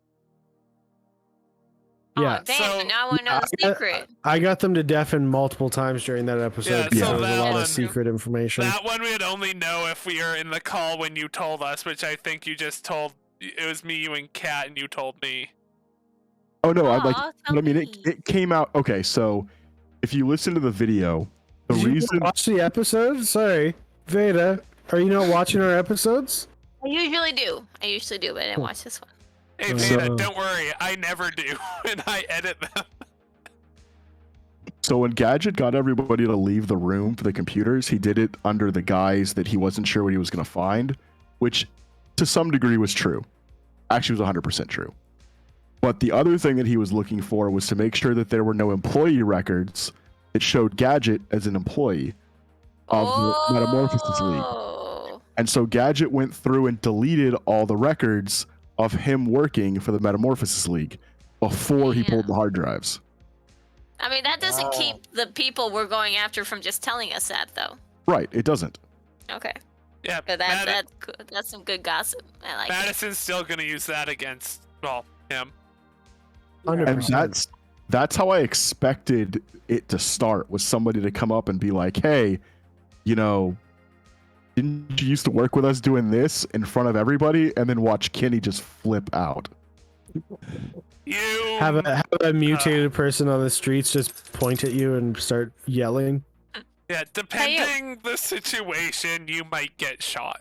Yeah. Oh, damn, So- and now I know the secret. I got them to deafen multiple times during that episode. Yeah, because so there was a that lot one- of secret information. That one we'd only know if we were in the call when you told us, which I think you just told. It was me, you, and Kat, and you told me. Oh no, I'd like. Aw, But I mean, tell me. it came out. Okay, so if you listen to the video, the Did you reason. watch the episode? Sorry, Veda. Are you not watching our episodes? I usually do, but I didn't watch this one. Hey, So- Veda, don't worry, I never do, and I edit them. So when Gadget got everybody to leave the room for the computers, he did it under the guise that he wasn't sure what he was going to find, which to some degree was true. Actually, was 100% true. But the other thing that he was looking for was to make sure that there were no employee records that showed Gadget as an employee of the Metamorphosis League. Oh. And so Gadget went through and deleted all the records of him working for the Metamorphosis League before he pulled the hard drives. I mean, that doesn't Wow. keep the people we're going after from just telling us that, though. Right, it doesn't. Okay, Yeah, but that's some good gossip. I like it. Madison's still gonna use that against, well, him. 100%. And that's how I expected it to start, was somebody to come up and be like, hey, you know, didn't you used to work with us doing this in front of everybody? And then watch Kenny just flip out. You have a mutated person on the streets just point at you and start yelling. yeah, depending the situation, you might get shot.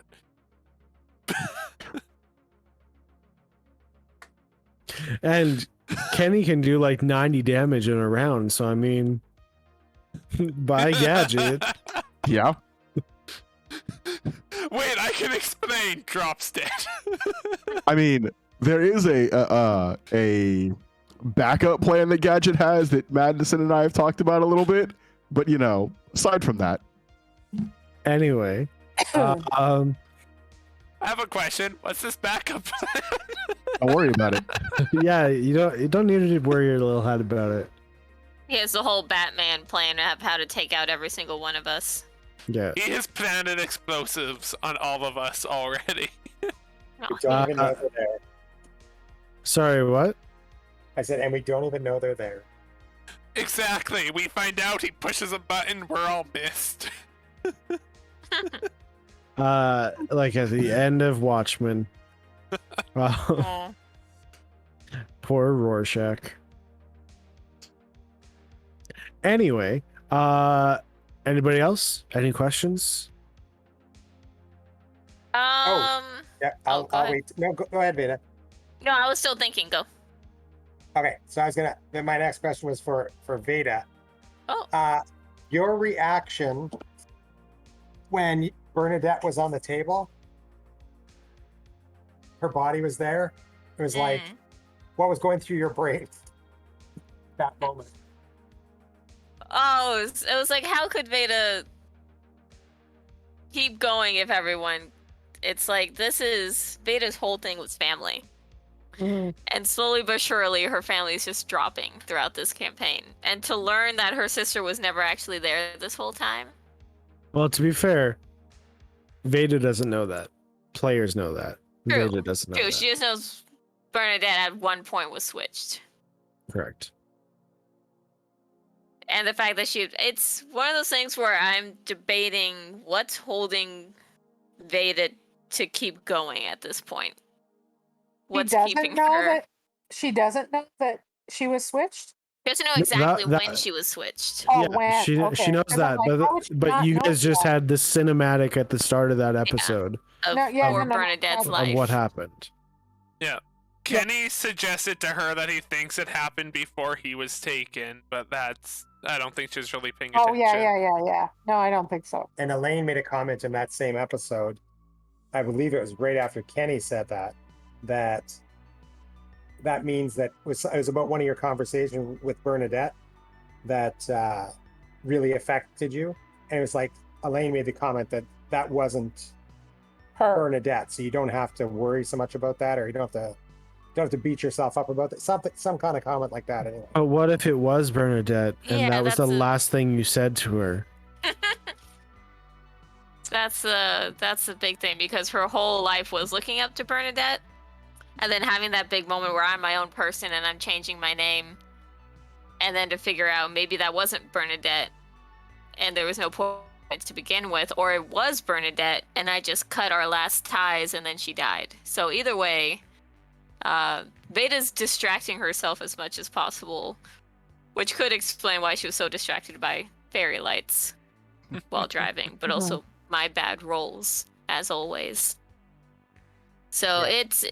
And Kenny can do like 90 damage in a round. So I mean, by Gadget. Yeah. Wait, I can explain. Drops dead. I mean, there is a backup plan that Gadget has that Madison and I have talked about a little bit. But, you know, aside from that, Anyway, I have a question. What's this backup plan? don't worry about it. yeah, you don't need to worry your little head about it. He has the whole Batman plan of how to take out every single one of us. Yeah. He has planted explosives on all of us already. No, We don't even know Uh, they're there. Sorry, what? I said, and we don't even know they're there. Exactly. We find out he pushes a button, we're all missed. Like at the end of Watchmen. Wow. oh. Poor Rorschach. Anyway, anybody else? Any questions? Yeah, Oh, I'll go ahead. wait. No, go ahead, Veda. No, I was still thinking. Go. Okay, so I was gonna. Then my next question was for Veda. Oh. Your reaction when Bernadette was on the table, her body was there. It was like, Mm. what was going through your brain that moment? Oh, it was like, how could Veda keep going if everyone? It's like Veda's whole thing was family, and slowly but surely, her family's just dropping throughout this campaign. And to learn that her sister was never actually there this whole time. Well, to be fair, Veda doesn't know that. Players know that. True, Veda doesn't know True, that. she just knows Bernadette at one point was switched. Correct. And the fact that it's one of those things where I'm debating what's holding Veda to keep going at this point. What's keeping her? She doesn't know that she was switched. She doesn't know No, exactly that- when she was switched. Oh, Yeah, when? she Okay. knows 'Cause I'm that, like, how would she but not you know guys just that? had the cinematic at the start of that episode Of No, yeah, poor no, no, Bernadette's no. life. of what happened. Kenny suggested to her that he thinks it happened before he was taken, but I don't think she's really paying attention. Oh, yeah. No, I don't think so. And Elaine made a comment in that same episode. I believe it was right after Kenny said that means that it was about one of your conversations with Bernadette that really affected you. And it was like Elaine made the comment that wasn't Her. Bernadette, so you don't have to worry so much about that, or you don't have to beat yourself up about that. Some kind of comment like that. Anyway, But what if it was Bernadette and Yeah, that was the that's a- last thing you said to her? That's the big thing, because her whole life was looking up to Bernadette, and then having that big moment where I'm my own person and I'm changing my name, and then to figure out maybe that wasn't Bernadette, and there was no point to begin with, or it was Bernadette and I just cut our last ties and then she died. So either way, Veda's distracting herself as much as possible, which could explain why she was so distracted by fairy lights while driving, but also my bad rolls, as always. So it's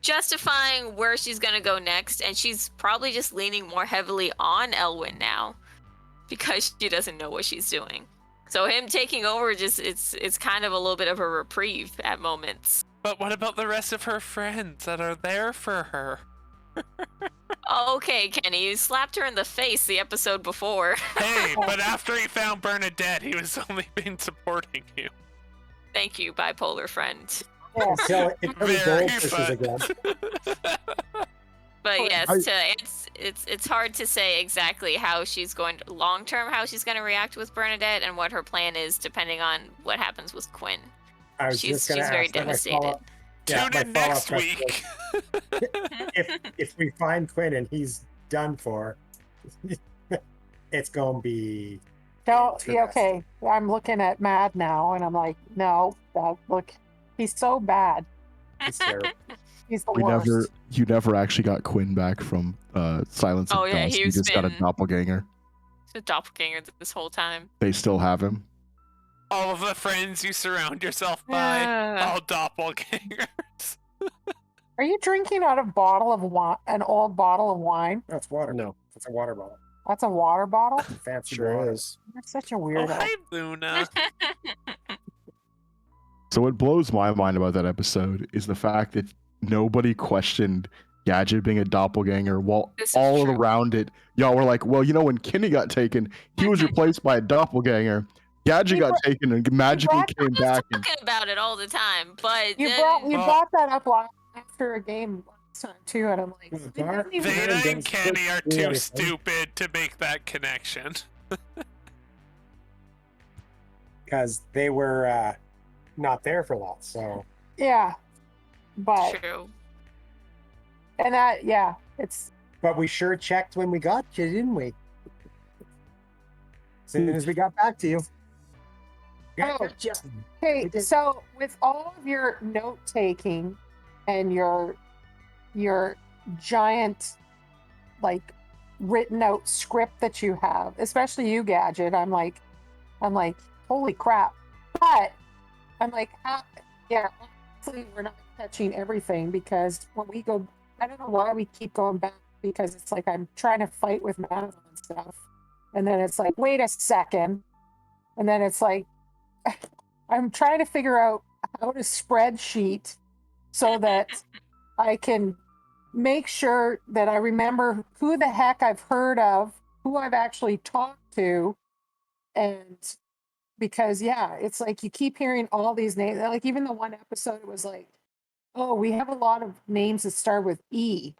justifying where she's gonna go next, and she's probably just leaning more heavily on Elwyn now because she doesn't know what she's doing. So him taking over it's kind of a little bit of a reprieve at moments. But what about the rest of her friends that are there for her? Okay, Kenny, you slapped her in the face the episode before. Hey, but after he found Bernadette, he was only been supporting you. Thank you, bipolar friend. Yes. until it really Very goldfishes again. fun. But yes, it's hard to say exactly how she's going to, long term, how she's going to react with Bernadette and what her plan is, depending on what happens with Quinn. I was She's just going to very ask that my devastated. follow-up- yeah, Tune my in follow-up next question week. if we find Quinn and he's done for, it's gonna be Don't, Too yeah, bad. okay. I'm looking at Mad now, and I'm like, no, look, he's so bad. it's terrible. He's the worst. You never actually got Quinn back from Silence of Oh, yeah, Dusk. You he's just got a been- doppelganger. The doppelganger this whole time. They still have him. All of the friends you surround yourself by, Yeah. all doppelgangers. Are you drinking out of an old bottle of wine? That's water. No. It's a water bottle. That's a water bottle? Fancy Sure water. is. You're such a Oh, weirdo. hi, Luna. So what blows my mind about that episode is the fact that nobody questioned Gadget being a doppelganger, while This is all true. around it, y'all were like, well, when Kenny got taken, he was replaced by a doppelganger. Gadget You got brought- taken and magically brought- came back. And Talking about it all the time, but You then- brought Well- that up after a game last time too, and I'm like, Well, it Gar- doesn't even- Veda and Doesn't Kenny are do too anything. stupid to make that connection. Because they were not there for that. So yeah, but true. and that it's but we sure checked when we got you, didn't we? As soon as we got back to you. Oh. We hey. did. So with all of your note taking and your giant like written out script that you have, especially you, Gadget, I'm like, holy crap! But I'm like, obviously we're not catching everything because when we go, I don't know why we keep going back because it's like I'm trying to fight with Madeline and stuff, and then it's like, wait a second, and then it's like, I'm trying to figure out how to spreadsheet so that I can make sure that I remember who the heck I've heard of, who I've actually talked to, and because it's like you keep hearing all these names. Like even the one episode, it was like, oh, we have a lot of names that start with E.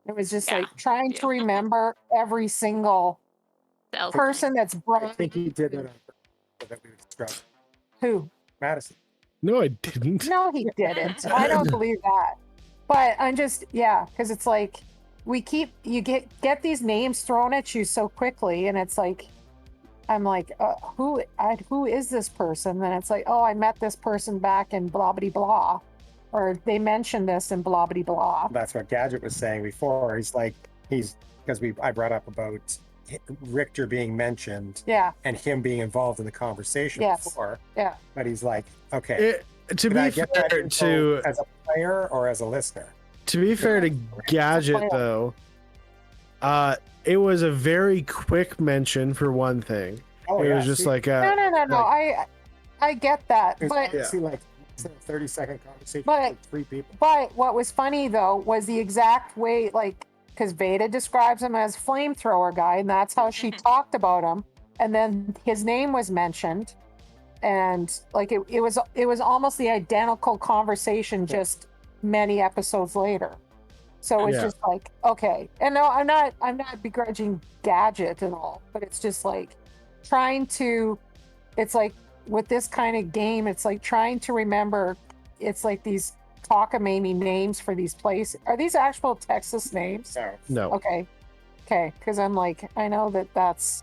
It was just Yeah. like trying to Yeah. remember every single That was- person that's I brought. think he did that on purpose, so that we would describe Who? Madison. No, I didn't. No, he didn't. I don't believe that. But I'm just, because it's like, you get these names thrown at you so quickly, and it's like, I'm like, who is this person? And it's like, oh, I met this person back in blah blah blah, or they mentioned this in blah blah blah. That's what Gadget was saying before. He's like, because I brought up about Richter being mentioned Yeah, and him being involved in the conversation Yes. before. yeah. But he's like, okay, To did be I get that fair info to as a player or as a listener? Gadget player. though, it was a very quick mention for one thing. Oh, It yeah, was just see, like No. I get that, it's but obviously like it's a 30-second conversation But- with 3 people. But what was funny though was the exact way, like, because Veda describes him as flamethrower guy, and that's how she talked about him. And then his name was mentioned, and like it was almost the identical conversation, just many episodes later. So it's Yeah. just like, okay. And no, I'm not begrudging Gadget at all, but it's just like it's like with this kind of game, it's like trying to remember. It's like these cockamamie names for these places. Are these actual Texas names? So, No, Okay, because I'm like, I know that's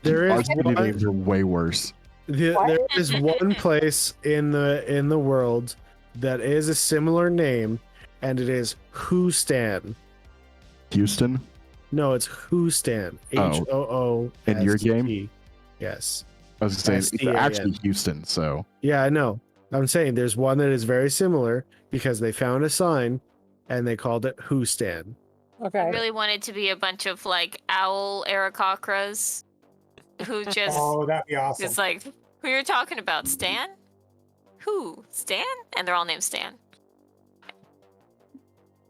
there Our is city one, names are way worse. What? there is one place in the world that is a similar name, and it is Hoostan. Houston. No, it's Hoostan. Oh. HOO. In your game? Yes. I was saying it's STAN. actually Houston. So Yeah, I know. I'm saying there's one that is very similar because they found a sign and they called it Hoostan. I okay. really wanted to be a bunch of like owl Aarakocras who just oh, that'd be awesome. is like, who you're talking about, Stan? Who? Stan? And they're all named Stan.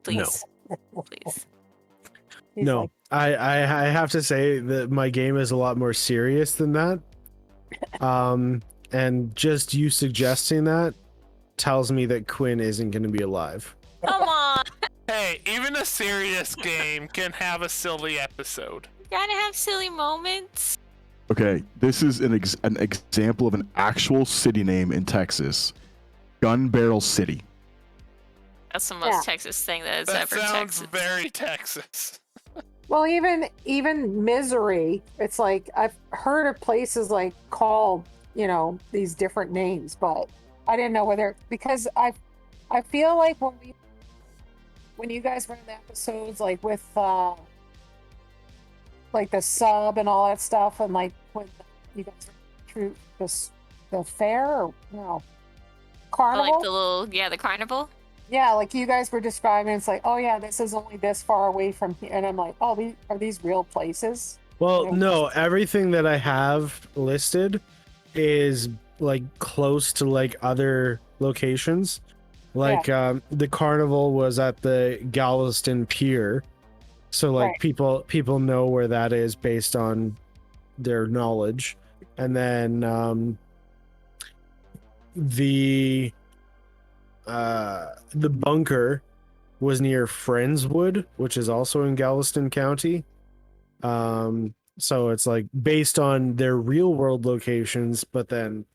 Please. Please. He's No, like, I have to say that my game is a lot more serious than that. And just you suggesting that tells me that Quinn isn't going to be alive. Come on. Hey, even a serious game can have a silly episode. Gotta have silly moments. okay, this is an example of an actual city name in Texas, Gun Barrel City. That's the most Texas thing that is That ever sounds Texas. very Texas. well, even Misery. It's like I've heard of places like called, these different names, but I didn't know whether, because I feel like when you guys run the episodes like with like the sub and all that stuff, and like when you guys through the fair or no Oh, carnival, like the carnival. yeah, like you guys were describing, it's like, oh yeah, this is only this far away from here, and I'm like, oh, are these real places? Well, Yeah. no, everything that I have listed is like close to like other locations. Like the carnival was at the Galveston Pier. So like Right. people know where that is based on their knowledge. And then the bunker was near Friendswood, which is also in Galveston County. So it's like based on their real world locations, but then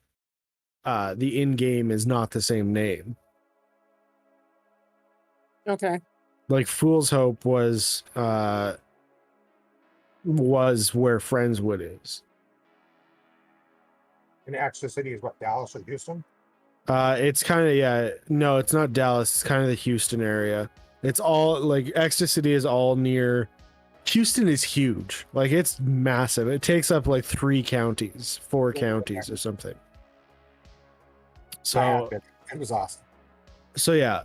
the in-game is not the same name. Okay. Like Fool's Hope was where Friendswood is. And Extra City is what, Dallas or Houston? It's kind of no, it's not Dallas. It's kind of the Houston area. It's all like Extra City is all near. Houston is huge. Like it's massive. It takes up like 4 counties or something. So It was awesome. so yeah,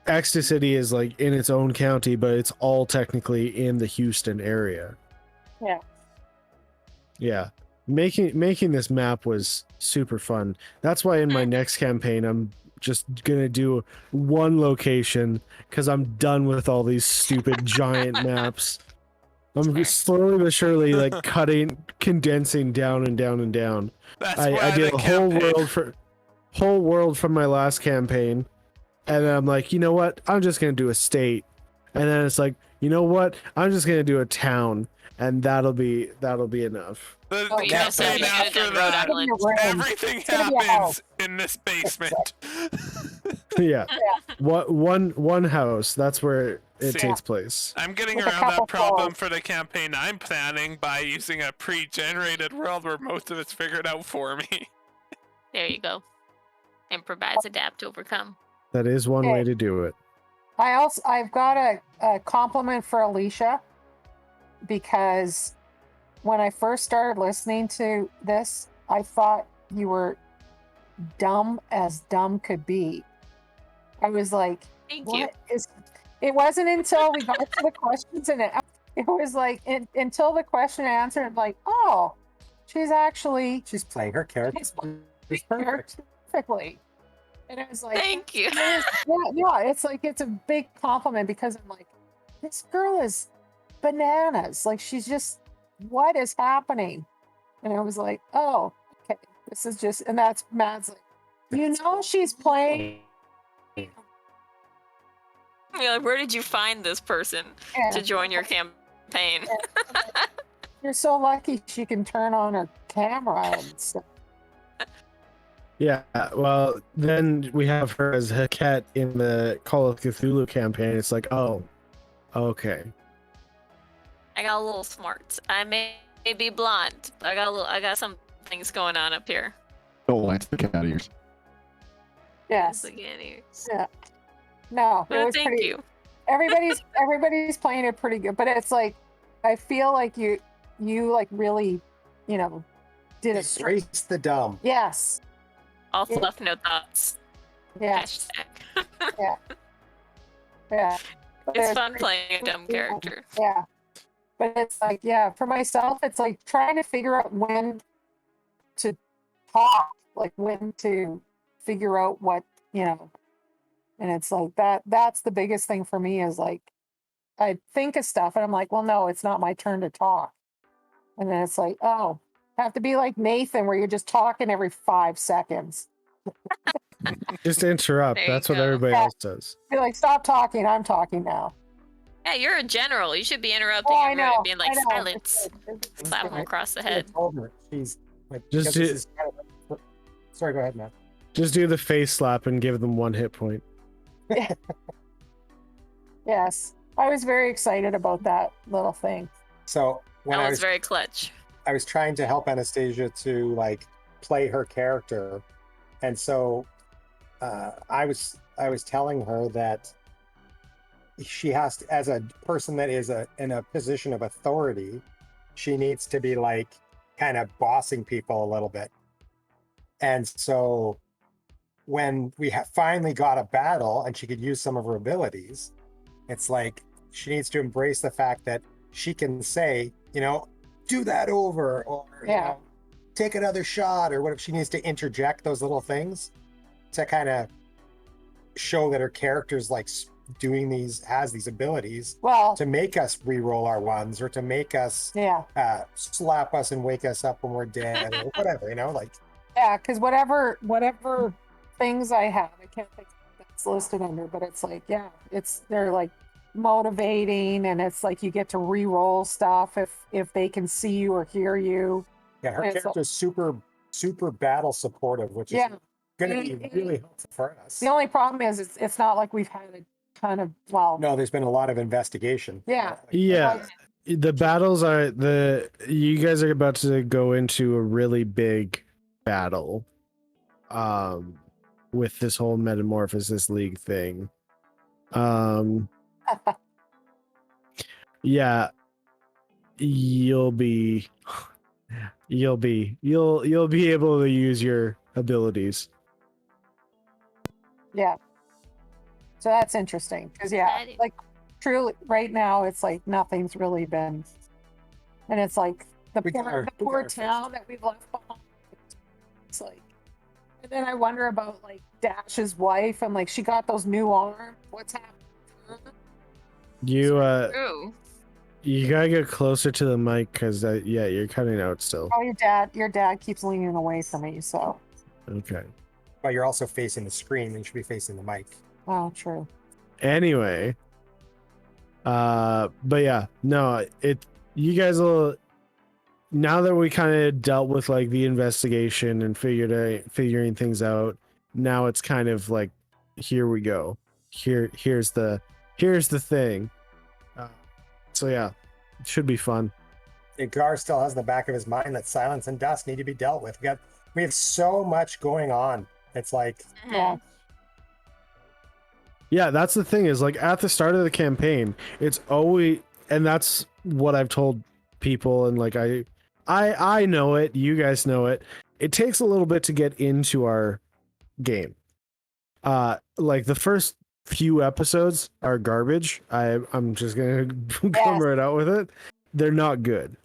Extra City is like in its own county, but it's all technically in the Houston area. Yeah. Yeah. Making this map was super fun. That's why in my next campaign I'm just gonna do one location because I'm done with all these stupid giant maps. I'm slowly but surely like condensing down and down and down. That's I why did the a whole world from my last campaign, and then I'm like, you know what? I'm just gonna do a state, and then it's like, you know what? I'm just gonna do a town, and that'll be enough. The Oh, You could campaign have after done Rhode that, Island. everything gonna be a happens in this basement. Yeah. One house. That's where it See, takes place. I'm getting With a around couple that problem calls. for the campaign I'm planning by using a pre-generated world where most of it's figured out for me. There you go. Improvise, adapt, overcome. That is one way Okay. to do it. I've got a compliment for Alicia, because when I first started listening to this, I thought you were dumb as dumb could be. I was like, Thank you. what is? It wasn't until we got to the questions and it was like until the question and answer, I'm like, oh, she's actually She's playing her character. she's She's perfect. perfectly. And I was like, Thank you. yeah, it's like it's a big compliment, because I'm like, this girl is bananas. Like, she's just, what is happening? And I was like, oh, okay, this is just, and that's Matt's like, you know, she's playing. You're like, where did you find this person Yeah, to join your campaign? you're so lucky she can turn on her camera and stuff. Yeah, well, then we have her as Haket in the Call of Cthulhu campaign. It's like, oh, okay. I got a little smart. I may be blonde, but I got some things going on up here. Don't lance the cat ears. Yes. Look at ears. Yeah. No, it Well, was thank pretty. you. Everybody's playing it pretty good, but it's like, I feel like you like really, did it straight. Embrace the dumb. Yes. All Yeah. fluff, no thoughts. Yeah. Hashtag. Yeah. But It's there's fun great- playing a dumb character. Yeah. But it's like, yeah, for myself, it's like trying to figure out when to talk, like when to figure out what, and it's like that's the biggest thing for me, is like, I think of stuff and I'm like, well, no, it's not my turn to talk. And then it's like, oh, have to be like Nathan, where you're just talking every 5 seconds. Just interrupt. There you That's what go. everybody Yeah. else does. Be like, stop talking, I'm talking now. Yeah, you're a general. You should be interrupting Oh, I everyone know. and being like, I know. silence. Slap them Right. across the I head. told her she's like, Just because this do- is kind of sorry, go ahead, Matt. Just do the face slap and give them 1 hit point. Yes. I was very excited about that little thing. So when That I was was very clutch. I was trying to help Anastasia to like play her character, and so I was telling her that she has to, as a person that is in a position of authority, she needs to be like kind of bossing people a little bit. And so when we finally got a battle and she could use some of her abilities, it's like she needs to embrace the fact that she can say, do that over, or Yeah. take another shot, or what if she needs to interject those little things to kind of show that her character's like has these abilities Well, to make us re-roll our ones, or to make us yeah. slap us and wake us up when we're dead, or whatever, like Yeah, because whatever things I have, I can't think of what that's listed under, but it's like, yeah, they're like motivating, and it's like you get to re-roll stuff if they can see you or hear you. yeah, her Yeah, so- character's super battle supportive, which is Yeah. going to be Mhm. really helpful for us. The only problem is it's not like we've had a ton of, well, No, there's been a lot of investigation. Yeah. Yeah. The battles you guys are about to go into a really big battle with this whole Metamorphosis League thing. Yeah, you'll be able to use your abilities. yeah. So that's interesting, because yeah, Exciting. like truly right now it's like nothing's really been, and it's like the We got poor, our- the we got poor our town that we've left behind. It's like, and then I wonder about like Dash's wife, and like she got those new arms. What's happening to her? True. You gotta get closer to the mic, because you're cutting out still. Oh, your dad keeps leaning away from me, so Okay. But you're also facing the screen, and you should be facing the mic. oh, true. Anyway, but yeah, no, you guys will, now that we kind of dealt with like the investigation and figuring things out, now it's kind of like, here we go. Here's the here's the thing. So yeah, it should be fun. Gar still has in the back of his mind that silence and dust need to be dealt with. We have so much going on. It's like, Yeah. Yeah, that's the thing is like at the start of the campaign, it's always, and that's what I've told people, and like I know it, you guys know it. It takes a little bit to get into our game. Like the first few episodes are garbage. I'm just gonna come right out with it. They're not good.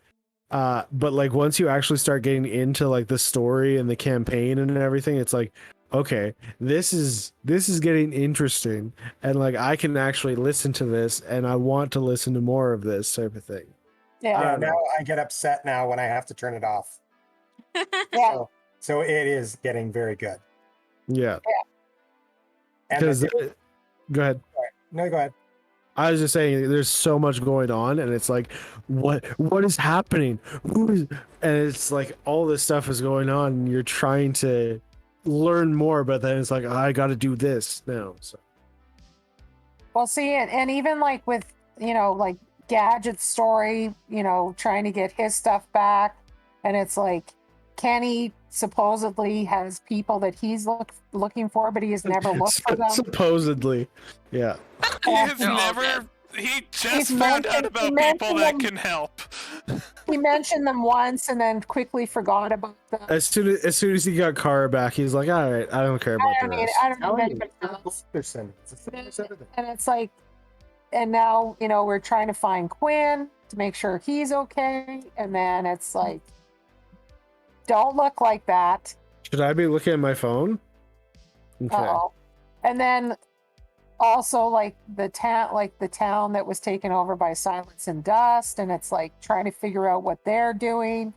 But like once you actually start getting into like the story and the campaign and everything, it's like, okay, this is getting interesting, and like I can actually listen to this, and I want to listen to more of this type of thing. Yeah. now I get upset now when I have to turn it off. Yeah. So it is getting very good. Yeah, And because go ahead. no, go ahead. I was just saying, there's so much going on, and it's like, what is happening? Who is? And it's like all this stuff is going on, and you're trying to learn more, but then it's like, I got to do this now. So Well, see, and even like with, like Gadget's story, trying to get his stuff back. And it's like Kenny supposedly has people that he's looking for, but he has never looked for them. supposedly, yeah. He has They're all never. dead. He just He's found out mentioned- about he people mentioned that them- can help. He mentioned them once and then quickly forgot about them. As soon as he got Kara back, he's like, all right, I don't care about I the mean, rest. I don't know Telling you, anybody else. Anderson. It's the same as everything. And it's like, and now, we're trying to find Quinn to make sure he's okay. And then it's like, don't look like that. Should I be looking at my phone? Okay. Uh-oh. And then also like the town that was taken over by Silence and Dust, and it's like trying to figure out what they're doing.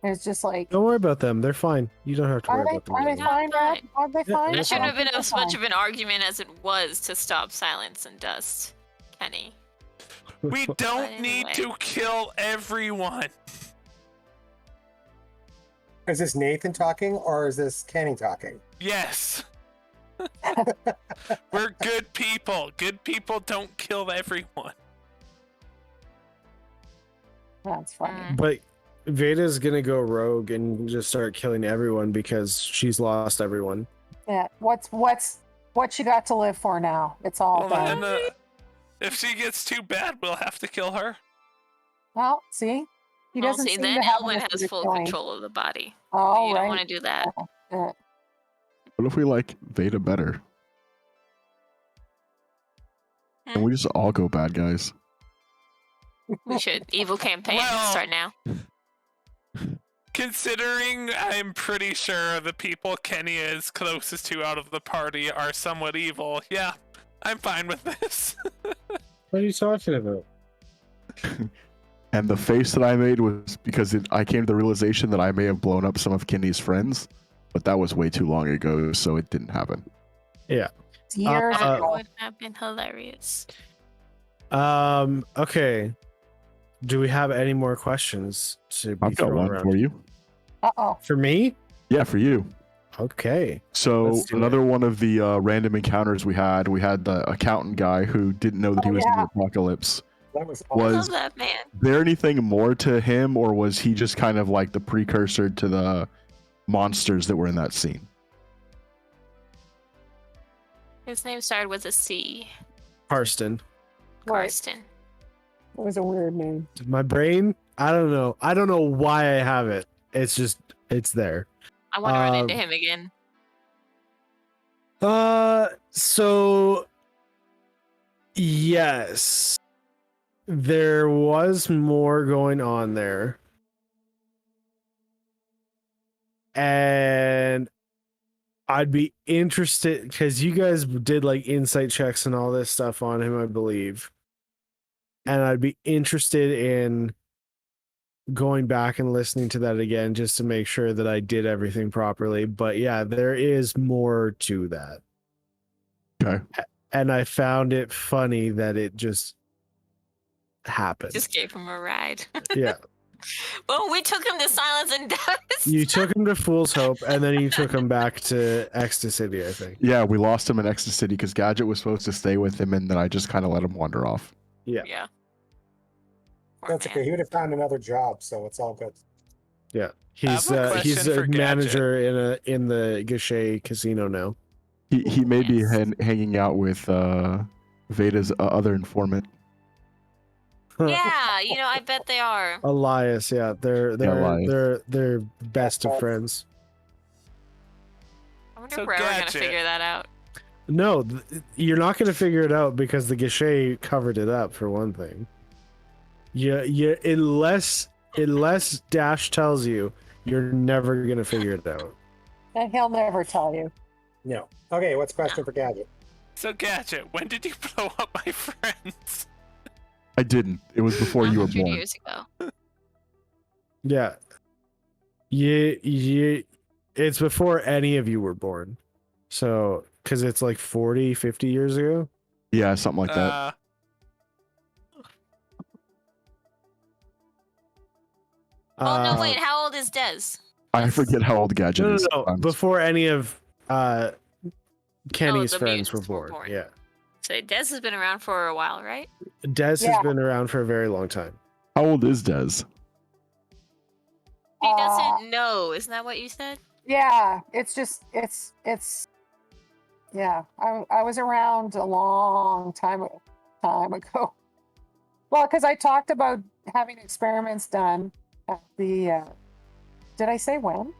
And it's just like, Don't worry about them. They're fine. You don't have to are worry they about them. are they anymore. fine, Rob? Are they Yeah, fine? they're That shouldn't have been They're as much fine. of an argument as it was to stop Silence and Dust, Kenny. We don't But need anyway. to kill everyone. Is this Nathan talking or is this Kenny talking? Yes. We're good people. Good people don't kill everyone. That's funny. Mm. But Veda's gonna go rogue and just start killing everyone because she's lost everyone. Yeah. What she got to live for now? It's all Well, done. then, if she gets too bad, we'll have to kill her. Well, see, he Well, doesn't see, seem then to have Elwyn enough has to full killing. control of the body. Oh, You don't right. want to do that. What if we like Veda better? And we just all go bad guys. We should. Evil campaign Well- start now. Considering I'm pretty sure the people Kenny is closest to out of the party are somewhat evil, yeah, I'm fine with this. What are you talking about? And the face that I made was because I came to the realization that I may have blown up some of Kenny's friends, but that was way too long ago, so it didn't happen. It's years Uh, That ago. would have been hilarious. Okay. Do we have any more questions to be I've got thrown one around? for you. Uh-oh. For me? Yeah, for you. Okay. So Let's do another one of the random encounters we had the accountant guy who didn't know that he Oh, was in yeah. the apocalypse. That was I Was- love that man. There anything more to him, or was he just kind of like the precursor to the monsters that were in that scene? His name started with a C. Karsten. Right. Karsten. It was a weird name. My brain? I don't know. I don't know why I have it. It's there. I want to run into Um, him again. So yes. There was more going on there. And I'd be interested because you guys did like insight checks and all this stuff on him, I believe. And I'd be interested in going back and listening to that again just to make sure that I did everything properly. But yeah, there is more to that. Okay. And I found it funny that it just happened. Just gave him a ride. Yeah. Well, we took him to Silence and Dust. You took him to Fool's Hope, and then you took him back to Ecstasy, I think. Yeah, we lost him in Ecstasy City because Gadget was supposed to stay with him, and then I just kind of let him wander off. Yeah. Yeah. Poor That's man. okay. He would have found another job, so it's all good. Yeah. have a He's question a for Gadget. manager in the Gachet casino now. He may be Yes. hanging out with Veda's other informant. Yeah, I bet they are. Elias, yeah. Elias. They're best of friends. I wonder So if we're ever gonna Gadget. figure that out. No, you're not going to figure it out because the Gachet covered it up for one thing. Unless Dash tells you, you're never going to figure it out. And he'll never tell you. No. Okay, what's question for Gadget? So Gadget, when did you blow up my friends? I didn't. It was before you were 100 born. years ago. Yeah. It's before any of you were born. So, because it's like 40, 50 years ago. Yeah, something like that. Oh no, wait. How old is Dez? I forget how old Gadget No, is. no, no. sometimes. Before any of Kenny's the friends were mutants were born. born. Yeah. So Dez has been around for a while, right? Dez Yeah. has been around for a very long time. How old is Dez? He Uh, doesn't know. Isn't that what you said? Yeah, it's yeah. I was around a long time ago. Well, because I talked about having experiments done at the. Did I say when?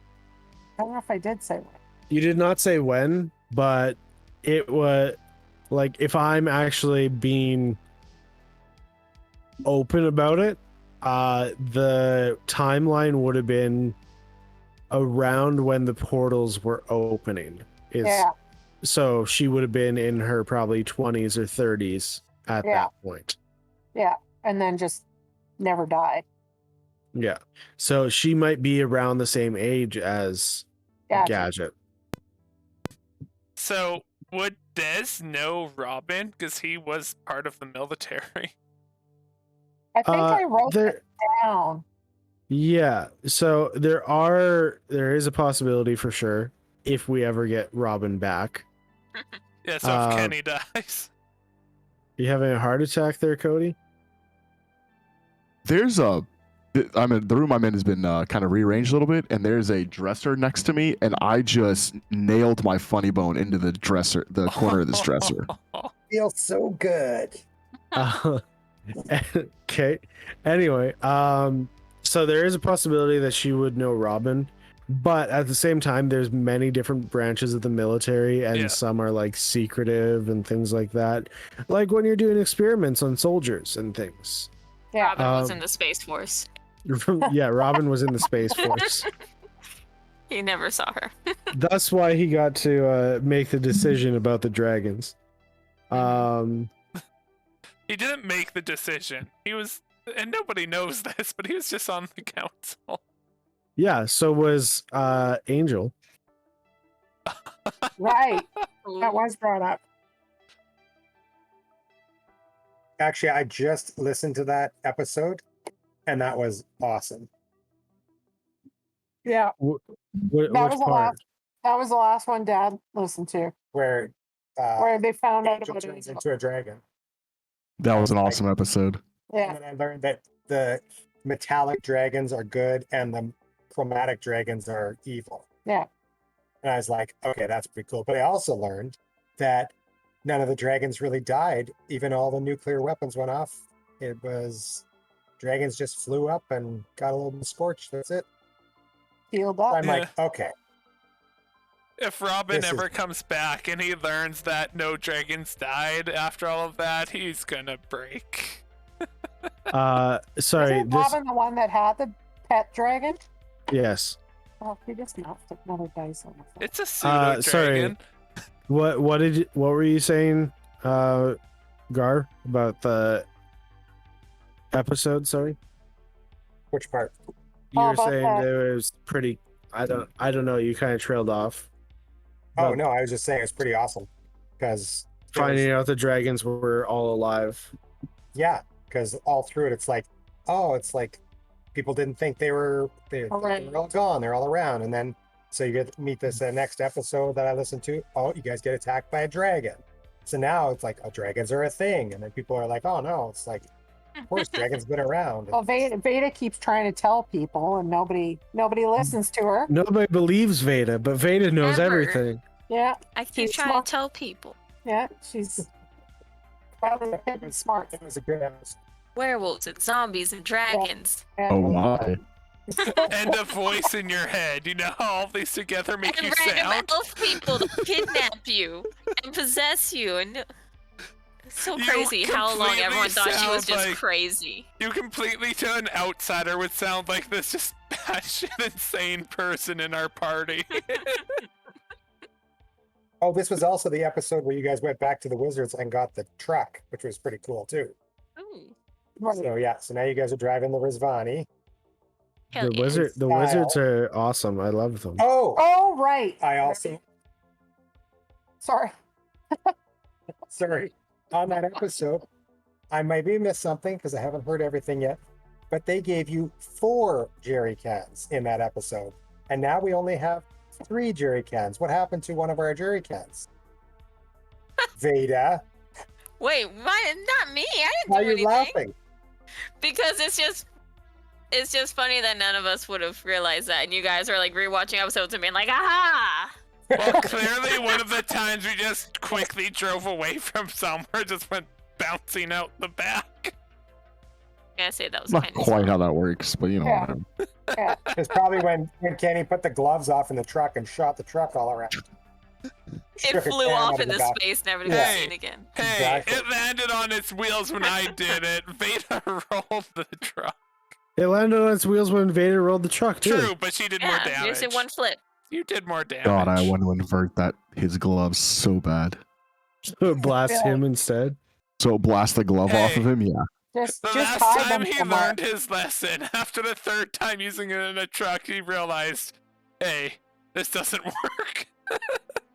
I don't know if I did say when. You did not say when, but it was like if I'm actually being open about it, the timeline would have been around when the portals were opening. Yeah, So she would have been in her probably 20s or 30s at Yeah. that point. and then just never died. Yeah. So she might be around the same age as Yeah, Gadget. So would Dez know Robin because he was part of the military? I think I wrote there, it down. yeah. So there is a possibility for sure if we ever get Robin back. Yeah. So if Kenny dies, You having a heart attack there, Cody? There's the room I'm in has been kind of rearranged a little bit, and there's a dresser next to me, and I just nailed my funny bone into the corner of this dresser. Feels so good. Okay. Anyway, so there is a possibility that she would know Robin, but at the same time, there's many different branches of the military, and Yeah. some are like secretive and things like that. Like when you're doing experiments on soldiers and things. Yeah, Robin was Um, in the Space Force. Yeah, Robin was in the Space Force. He never saw her. That's why he got to make the decision about the dragons. he didn't make the decision. He was, and nobody knows this, but he was just on the council. Yeah, so was Angel. right. That was brought up. Actually, I just listened to that episode, and that was awesome. Yeah, Which was the part? last. That was the last one Dad listened to, Where where they found out Angel about turns Angel. into a dragon. That was an awesome episode. Yeah, And then I learned that the metallic dragons are good and the chromatic dragons are evil. Yeah. And I was like, okay, that's pretty cool. But I also learned that none of the dragons really died, even all the nuclear weapons went off. It was dragons just flew up and got a little bit scorched. That's it. healed up. I'm like, okay. If Robin This is- ever comes back and he learns that no dragons died after all of that, he's gonna break. Sorry, Isn't this Robin the one that had the pet dragon? yes. Oh, he just knocked another dice on the floor. It's a pseudo sorry. dragon. What were you saying, Gar, about the episode? Sorry, Which part? you Oh, were about saying that. it was pretty. I don't know. You kind of trailed off. Oh, But no, I was just saying it's pretty awesome. Because, finding out the dragons were all alive. yeah, because all through it, it's like, oh, it's like people didn't think they were they're all gone, they're all around, and then so you get to meet this next episode that I listened to. Oh, you guys get attacked by a dragon. So now it's like, oh, dragons are a thing, and then people are like, oh no, it's like, of course, dragons been around. Well, Veda keeps trying to tell people, and nobody listens to her. Nobody believes Veda, but Veda knows Ever. everything. Yeah, I keep She's trying smart. to tell people. yeah, she's probably a bit smart. It was a good episode. Werewolves and zombies and dragons. Yeah. Oh my. And a voice in your head. You know how all these together make And you random sound? elf people to kidnap you and possess you, and it's so You crazy how long completely everyone thought she was sound just like- crazy. You completely, to an outsider, would sound like this just batshit insane person in our party. Oh, this was also the episode where you guys went back to the Wizards and got the truck, which was pretty cool too. Ooh, Right. So yeah, so now you guys are driving the Rizvani. hell The yes. wizards are awesome. I love them. Oh, Oh, right. I also Sorry. sorry on that episode. I maybe missed something because I haven't heard everything yet, but they gave you 4 jerry cans in that episode, and now we only have 3 jerry cans. What happened to one of our jerry cans? Veda, Wait, not me. I didn't why are do you anything. laughing? Because it's just funny that none of us would have realized that, and you guys are like rewatching episodes and being like, aha! Well, clearly one of the times we just quickly drove away from somewhere just went bouncing out the back. Yeah, I say that was Not kind of quite how that works, but you know. Yeah. whatever. It's probably when Kenny put the gloves off in the truck and shot the truck all around. It Shook a flew can off out of into the back. space, never to Yeah. be seen again. Hey, Exactly. it landed on its wheels when I did it. Veda rolled the truck. It landed on its wheels when Vader rolled the truck too. True, but she did more Yeah, you damage. just did one flip. You did more damage. God, I want to invert his gloves so bad. Blast Yeah. him instead. So blast the glove off Hey. of him, yeah. Just The hide last time them he somewhere. learned his lesson, after the 3rd time using it in a truck, he realized, hey, this doesn't work.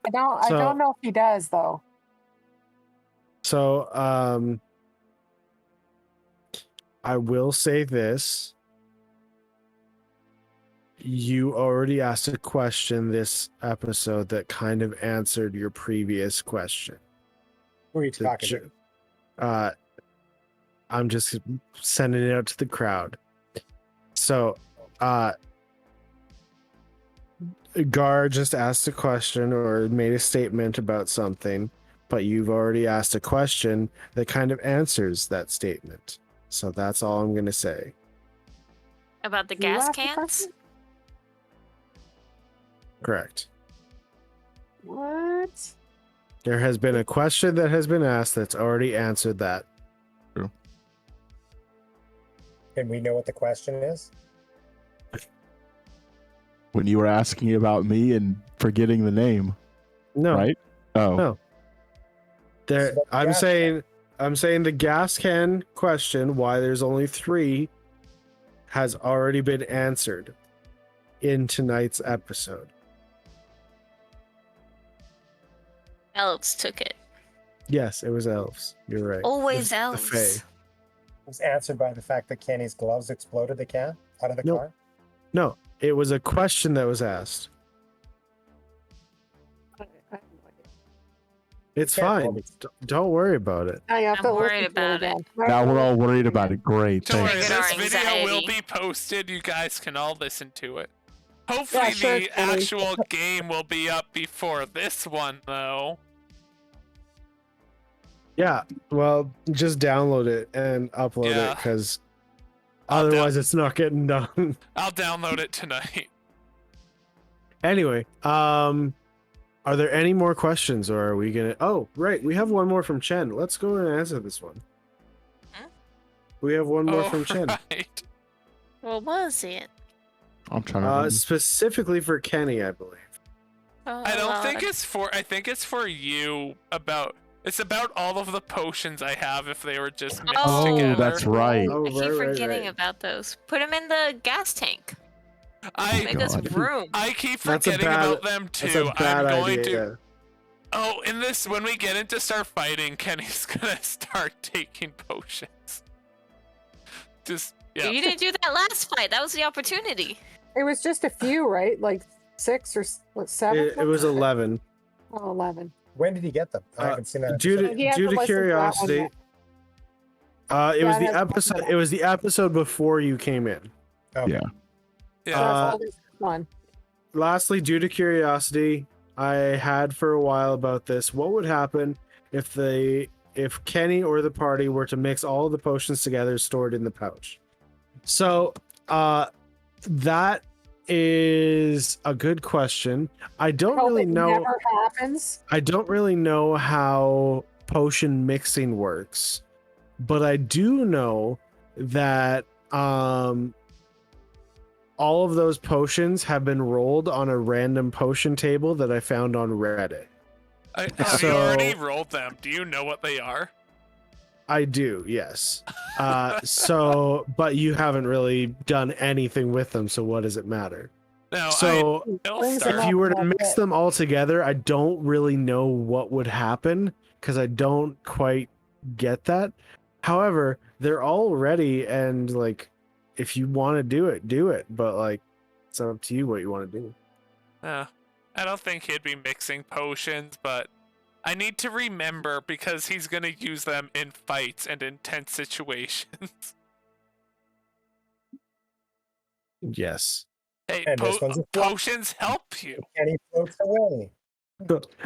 I don't So- know if he does though. So, I will say this. You already asked a question this episode that kind of answered your previous question. Who are you The talking ju- to? I'm just sending it out to the crowd. So, Gar just asked a question or made a statement about something, but you've already asked a question that kind of answers that statement. So that's all I'm going to say. About the You gas asked the cans? question? Correct. What? There has been a question that has been asked that's already answered that. And we know what the question is? When you were asking about me and forgetting the name, No, right? Oh, No. There, So the I'm gas saying the gas can question, why there's only 3, has already been answered in tonight's episode. Elves took it. Yes, it was elves. You're right. Always The elves. Fae. It was answered by the fact that Kenny's gloves exploded the can out of the Nope. car. No, it was a question that was asked. I have no idea. It's Careful. fine. Don't worry about it. Now you have I'm to worried listen to about it. again. now we're all worried about it. Great. Don't worry, Thanks. Triggered this our video will anxiety. be posted. You guys can all listen to it. Hopefully, sure, the Kenny. actual game will be up before this one, though. Yeah, well, just download it and upload it Yeah. because I'll otherwise it's not getting done. I'll download it tonight. Anyway, are there any more questions or are we gonna? Oh, right, we have one more from Chen. Let's go and answer this one. Huh? We have one more Oh, from Chen. right. What was it? I'm trying to. remember. Specifically for Kenny, I believe. Oh, I don't think Lord. it's for. I think it's for you. It's about all of the potions I have if they were just mixed Oh, together. that's right. Oh, I keep right, right, forgetting right. about those. Put them in the gas tank. I Make us God. room. I keep That's a forgetting bad- about them That's too. a bad I'm going idea. to. Oh, in this, when we get into start fighting, Kenny's gonna start taking potions. Just You didn't do that last fight. That was the opportunity. It was just a few, right? Like 6 or 7? It was 11. Oh, 11. When did he get them? I haven't seen that. Due episode. He to, hasn't due to listened to that one curiosity, yet. it was Yeah, the it has- episode. It was the episode before you came in. Okay. Yeah. So yeah. that's all this one. Lastly, due to curiosity, I had for a while about this. What would happen if Kenny or the party were to mix all of the potions together stored in the pouch? So, that is a good question. I don't Hope really it know. never happens. I don't really know how potion mixing works, but I do know that all of those potions have been rolled on a random potion table that I found on Reddit. Have you So- already rolled them? Do you know what they are? I do, yes. But you haven't really done anything with them, so what does it matter? No, So I'll Brings start. them if you were to That's mix it. them all together, I don't really know what would happen because I don't quite get that. However, they're all ready, and like, if you want to do it, do it. But like, it's up to you what you want to do. I don't think he'd be mixing potions, but I need to remember because he's gonna use them in fights and intense situations. Yes. Hey, And this one's a flop. potions help you. And he floats away.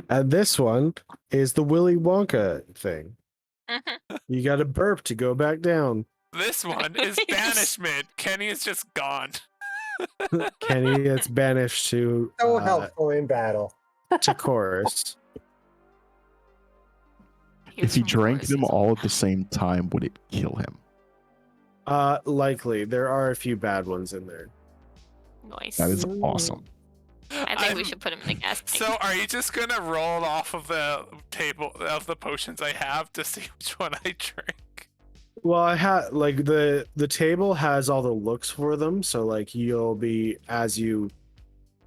And this one is the Willy Wonka thing. Mhm. You got to burp to go back down. This one is banishment. Kenny is just gone. Kenny gets banished to So helpful in battle. to chorus. Here's If he some drank choices. them all at the same time, would it kill him? Likely there are a few bad ones in there. Nice. That is awesome. I think we I'm- should put him in the gas tank. So, are you just gonna roll off of the table of the potions I have to see which one I drink? Well, I had like the table has all the looks for them, so like you'll be as you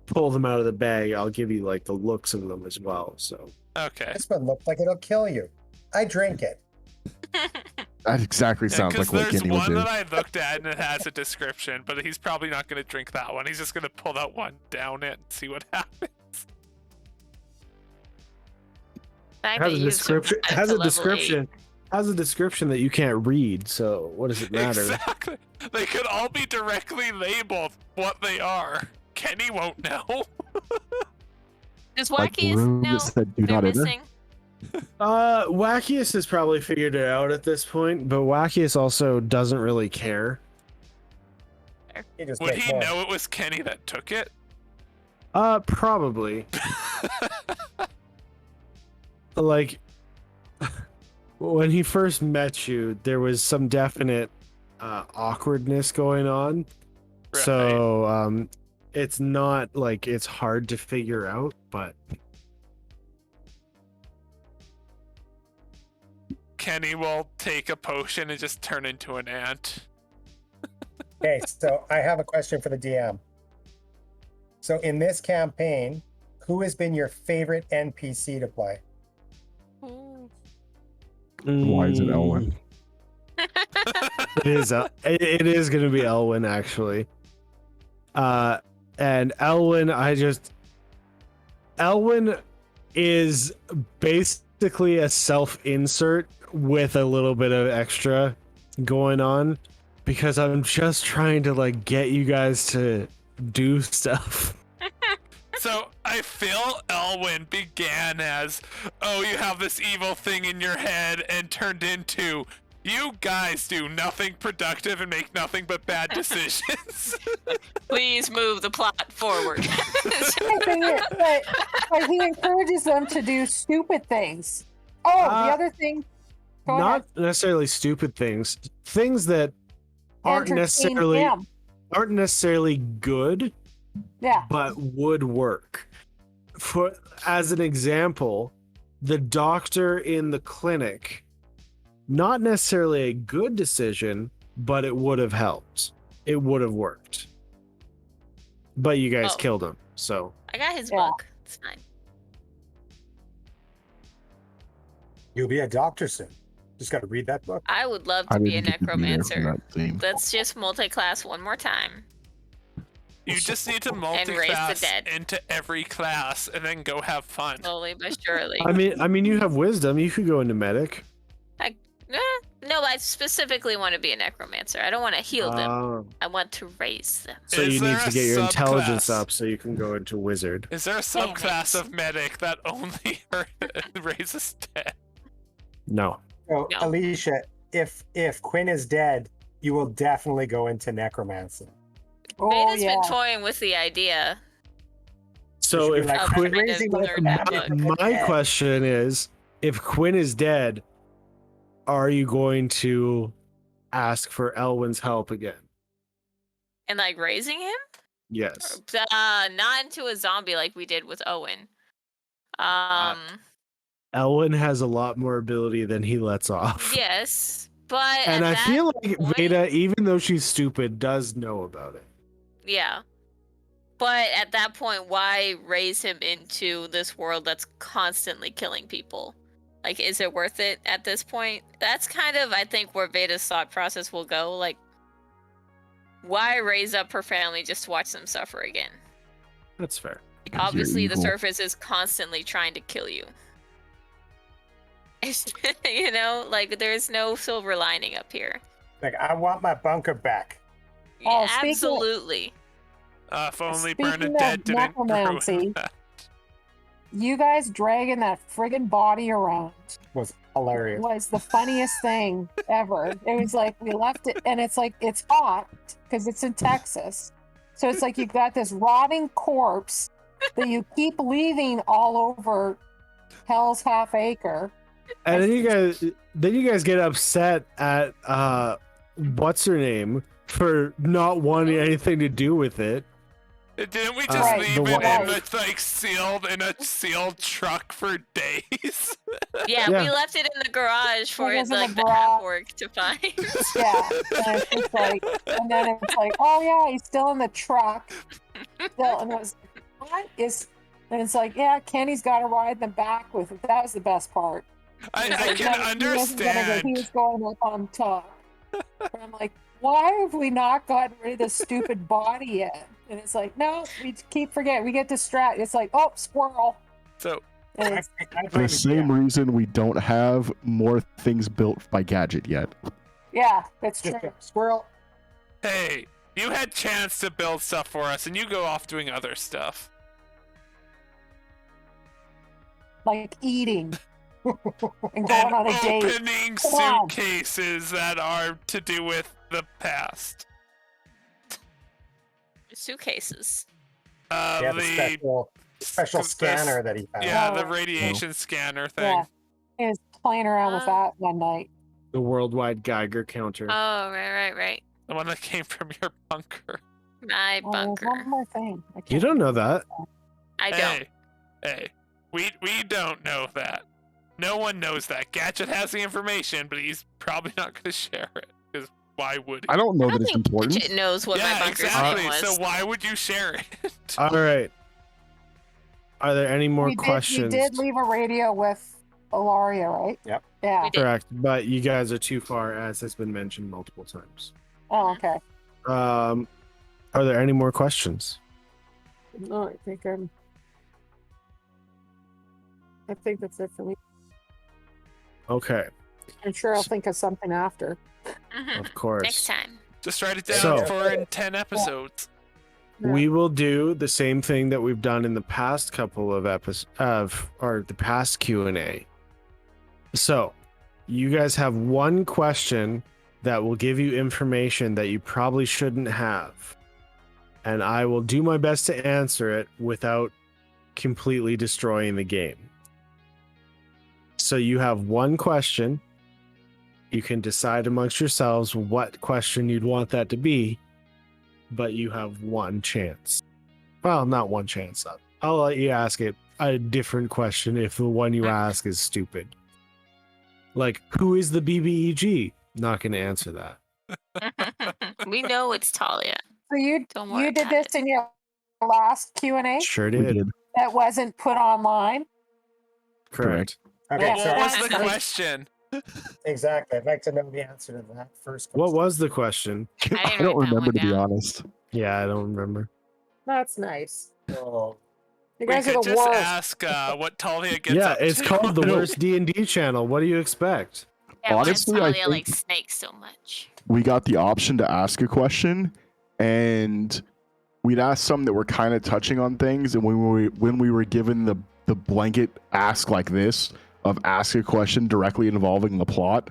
pull them out of the bag, I'll give you like the looks of them as well. So Okay. This one looks like it'll kill you. I drink it. That exactly sounds Because like what there's Kenny would one do. that I looked at and it has a description, but he's probably not going to drink that one. He's just going to pull that one, down it, and see what happens. Fact has that a you description. survived Has to a level description. Has a description that you can't read. So what does it matter? Exactly. They could all be directly labeled what they are. Kenny won't know. 8. Does Like Wacky rooms know that do they're not enter. missing? Wackiest has probably figured it out at this point, but Wackiest also doesn't really care. He just Would takes he more. know it was Kenny that took it? Probably. Like when he first met you, there was some definite awkwardness going on. Right. So it's not like it's hard to figure out, but Kenny will take a potion and just turn into an ant. Okay, so I have a question for the DM. So in this campaign, who has been your favorite NPC to play? Ooh. Why is it Elwyn? It is. It is going to be Elwyn actually. And Elwyn, Elwyn is basically a self-insert with a little bit of extra going on, because I'm just trying to like get you guys to do stuff. So I feel Elwyn began as, oh, you have this evil thing in your head, and turned into, you guys do nothing productive and make nothing but bad decisions. Please move the plot forward. but he encourages them to do stupid things. Oh, the other thing. Go ahead. Not necessarily stupid things, things that aren't Entertain necessarily him. good, Yeah. but would work. For as an example, the doctor in the clinic, not necessarily a good decision, but it would have helped. It would have worked. But you guys Oh. killed him, so I got his Yeah. book. It's fine. You'll be a doctor soon. Just got to read that book. I would love I to be a didn't get to be there for necromancer. that scene. Let's just multi-class one more time. You just need to raise the multi-class dead. into every class and then go have fun. Slowly but surely. I mean, you have wisdom. You could go into medic. No, I specifically want to be a necromancer. I don't want to heal them. Oh. I want to raise them. So Is you there need to a get your intelligence subclass? up so you can go into wizard. Is there a subclass it. of medic that only raises dead? No. So, No. Alicia, if Quinn is dead, you will definitely go into necromancy. Oh Beta's yeah. been toying with the idea. So should if be like, of Quinn, trying to raising learn my- that book. my question is, if Quinn is dead, are you going to ask for Elwyn's help again? And like raising him? Yes. Not into a zombie like we did with Owen. Elwyn has a lot more ability than he lets off. Yes, but And at I that feel like point- Veda, even though she's stupid, does know about it. Yeah. But at that point, why raise him into this world that's constantly killing people? Like, is it worth it at this point? That's kind of, I think, where Veda's thought process will go. Like, why raise up her family just to watch them suffer again? That's fair. Because you're Obviously, the evil. surface is constantly trying to kill you. You know, like, there's no silver lining up here. Like, I want my bunker back. Oh, Yeah, speaking of- absolutely. If only Speaking of Bernadette didn't necromancy, ruin that. You guys dragging that friggin' body around Was hilarious. was the funniest thing ever. It was like we left it, and it's like it's hot because it's in Texas, so it's like you got this rotting corpse that you keep leaving all over Hell's Half Acre. And then you guys get upset at what's her name for not wanting anything to do with it. Didn't we just Right, leave the it wife. in the like sealed in a sealed truck for days? Yeah, Yeah. we left it in the garage for It it, was in the like the garage. half work to find. Yeah, and it's just like, and then it's like, oh yeah, he's still in the truck. Still, and it was, what is? And it's like, yeah, Kenny's got to ride in the back with it. That was the best part. I He can wasn't gonna go- understand. He was going up on top. And I'm like, why have we not gotten rid of this stupid body yet? And it's like, no, we keep forgetting. We get distracted. It's like, oh, squirrel. So And I, it's, I For blame the same yeah. reason we don't have more things built by Gadget yet. yeah, that's Just true. a squirrel. hey, you had chance to build stuff for us, and you go off doing other stuff. Like eating and And going on a date. opening Come on. suitcases that are to do with the past. Suitcases. Yeah, the special scanner that he found. Yeah, the Oh. radiation scanner thing. Yeah. He was playing around with that one night. The worldwide Geiger counter. Oh, right. The one that came from your bunker. My Oh, there's bunker. one more thing. I You can't don't know that. I don't. Hey, we don't know that. No one knows that. Gadget has the information, but he's probably not going to share it. Because why would he? I don't know I that don't it's think important. Gadget knows what my yeah, bunker's exactly. name was. So why would you share it? All right. Are there any more we questions? did leave a radio with Ilaria, right? Yep. Yeah. We did. Correct, but you guys are too far, as has been mentioned multiple times. Oh, okay. Are there any more questions? No, I think that's it for me. Okay, I'm sure I'll think of something after. Mhm. of course. Next time. Just write it down So- for in 10 episodes. We will do the same thing that we've done in the past couple of or the past Q&A. So, you guys have one question that will give you information that you probably shouldn't have. And I will do my best to answer it without completely destroying the game. So, you have one question. You can decide amongst yourselves what question you'd want that to be. But you have one chance. Well, not one chance. I'll let you ask it a different question if the one you ask is stupid. Like, who is the BBEG? Not going to answer that. We know it's Talia. So you Don't worry you did about this in your last Q&A Sure We did. did. that wasn't put online. Correct. Okay, Yeah. so What was the That's- question? Exactly. I'd like to know the answer to that first question. What was the question? I didn't I write don't that one remember, to be down. honest. Yeah, I don't remember. That's nice. Oh, You We guys are could the just worst. ask what Talia gets Yeah, up it's to. called the I know. worst D&D channel. What do you expect? Yeah, why is Honestly, I Talia think- like snakes so much? We got the option to ask a question, and we'd ask some that were kind of touching on things. And when we were given the blanket ask like this of ask a question directly involving the plot,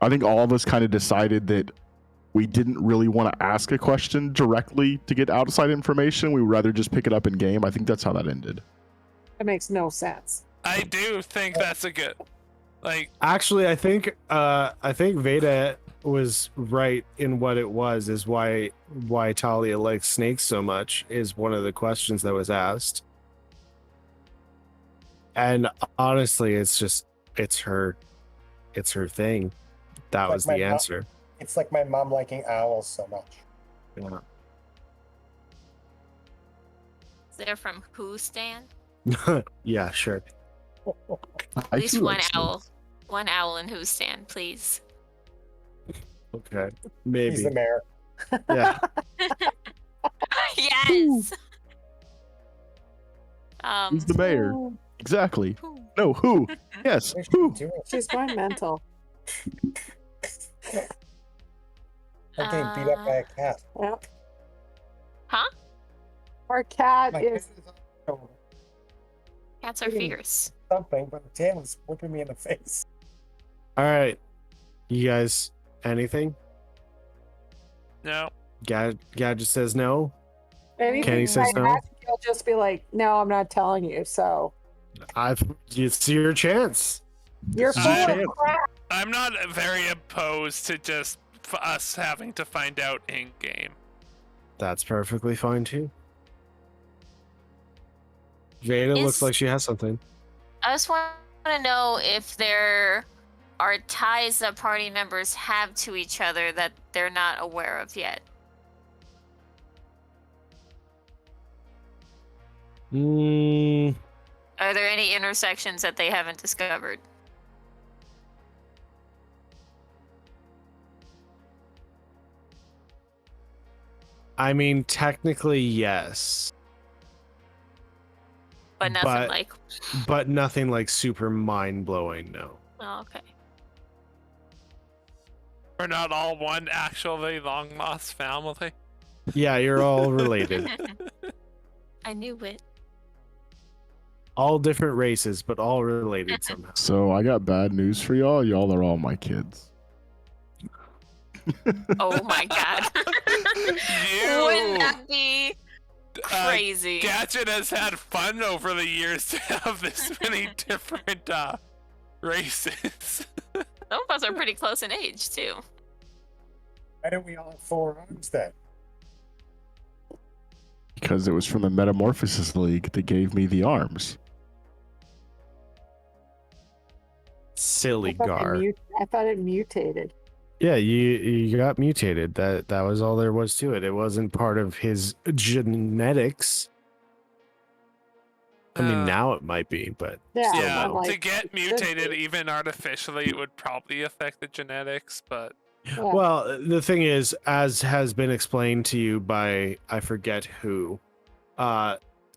I think all of us kind of decided that we didn't really want to ask a question directly to get outside information. We would rather just pick it up in game. I think that's how that ended. It makes no sense. I do think that's a good. Like, Actually, I think Veda was right in what it was. Is why Talia likes snakes so much is one of the questions that was asked. And honestly, it's her thing. That Like was my the mom- answer. it's like my mom liking owls so much. Yeah. They're from Who Stand? Yeah, sure. At I least too one like owl. snakes. One owl in Who Stand, please. Okay, He's maybe. the mayor. Yeah. Yes. Who's the mayor? Oh, Exactly. who? No, who? Yes, What is she who? doing? she's going mental. I'm getting beat up by a cat. Yep. Huh? Our cat My is. cat is on my shoulder. Cats are fierce. Something, but the tail is whipping me in the face. All right, you guys. Anything? no. Gadget says no. Anything Kenny says I no. ask, he'll just be like, "No, I'm not telling you." So It's your chance. you're This full is your of chance. crap. I'm not very opposed to just us having to find out in game. That's perfectly fine too. Veda looks Is- like she has something. I just want to know if there are ties that party members have to each other that they're not aware of yet. Mm, Are there any intersections that they haven't discovered? I mean, technically yes, But nothing But- like. but nothing like super mind blowing. No. Oh, okay. We're not all one actually long lost family. Yeah, you're all related. I knew it. All different races, but all related somehow. So I got bad news for y'all. Y'all are all my kids. Oh my god. You, Wouldn't that be crazy? Gadget has had fun over the years to have this many different races. Some of us are pretty close in age too. Why don't we all have 4 arms then? Because it was from the Metamorphosis League that gave me the arms. Silly I thought, Gar. I thought it mutated. Yeah, you got mutated. That was all there was to it. It wasn't part of his genetics. I mean, Uh, now it might be, but Yeah. Yeah, but, like, to get it should mutated be. even artificially, it would probably affect the genetics, but Yeah. well, the thing is, as has been explained to you by I forget who,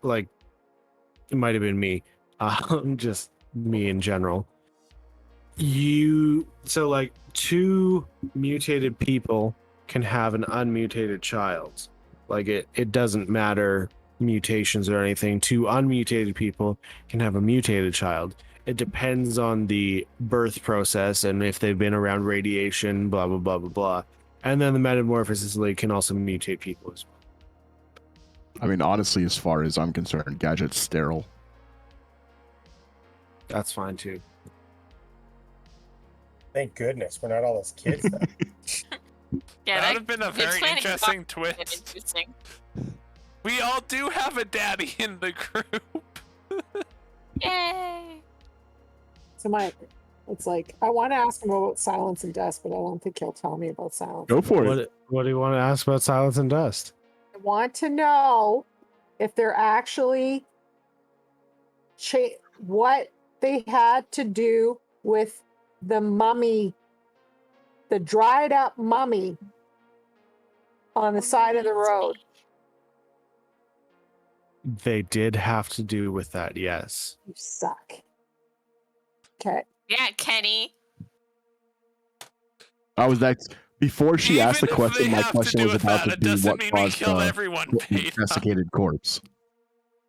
like it might have been me, just me in general. So like 2 mutated people can have an unmutated child. Like it doesn't matter mutations or anything. 2 unmutated people can have a mutated child. It depends on the birth process and if they've been around radiation, blah blah blah blah blah. And then the Metamorphosis League can also mutate people as well. I mean, honestly, as far as I'm concerned, Gadget's sterile. That's fine too. Thank goodness we're not all those kids then. Yeah, that would have been a very explaining interesting would've been twist. interesting. We all do have a daddy in the group. Yay! So it's like I want to ask him about Silence and Dust, but I don't think he'll tell me about Silence. Go for it. What do you want to ask about Silence and Dust? I want to know if they're actually what they had to do with the mummy, the dried up mummy on the side of the road. They did have to do with that, yes. You suck. Okay. Yeah, Kenny. I was that before she asked the Even if question. they My have to question do was with about that, to it be doesn't what mean we caused kill the everyone, Peter. desiccated corpse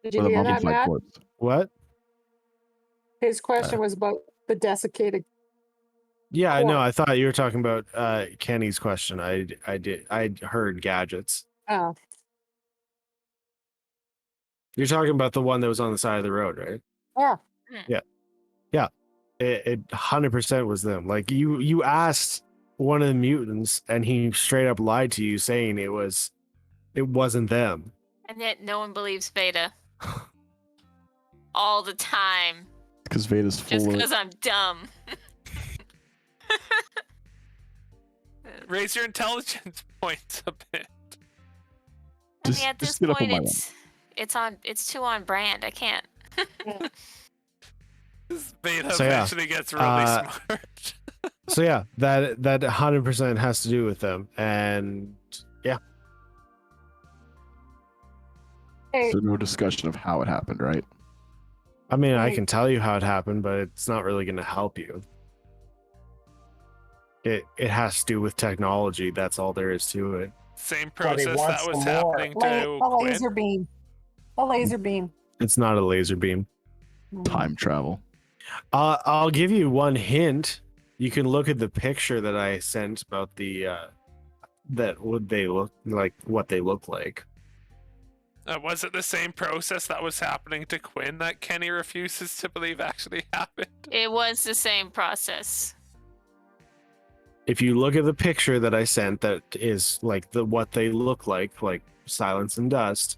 Did or you the hear that, mummified Matt? corpse. What? His question was about the desiccated. Yeah, I know. Corpse. I thought you were talking about Kenny's question. I heard gadgets. Oh, You're talking about the one that was on the side of the road, right? yeah. It 100% was them. Like you asked one of the mutants, and he straight up lied to you, saying it wasn't them. And yet no one believes Veda. All the time. Because Veda's Just full of because I'm dumb. Raise your intelligence points a bit. I mean, at this just get up on point, my it's too on brand. I can't. This beta So, yeah, eventually gets really smart. So yeah, that 100% has to do with them, and yeah, Hey, So no discussion of how it happened, right? I mean, I Right. can tell you how it happened, but it's not really going to help you. It has to do with technology. That's all there is to it. Same But he process wants that was some more. happening la- to a Quinn. laser beam. A laser beam. It's not a laser beam. Time travel. I'll give you one hint. You can look at the picture that I sent about the that would they look like, what they look like. Was it the same process that was happening to Quinn that Kenny refuses to believe actually happened? It was the same process. If you look at the picture that I sent, that is like what they look like Silence and Dust.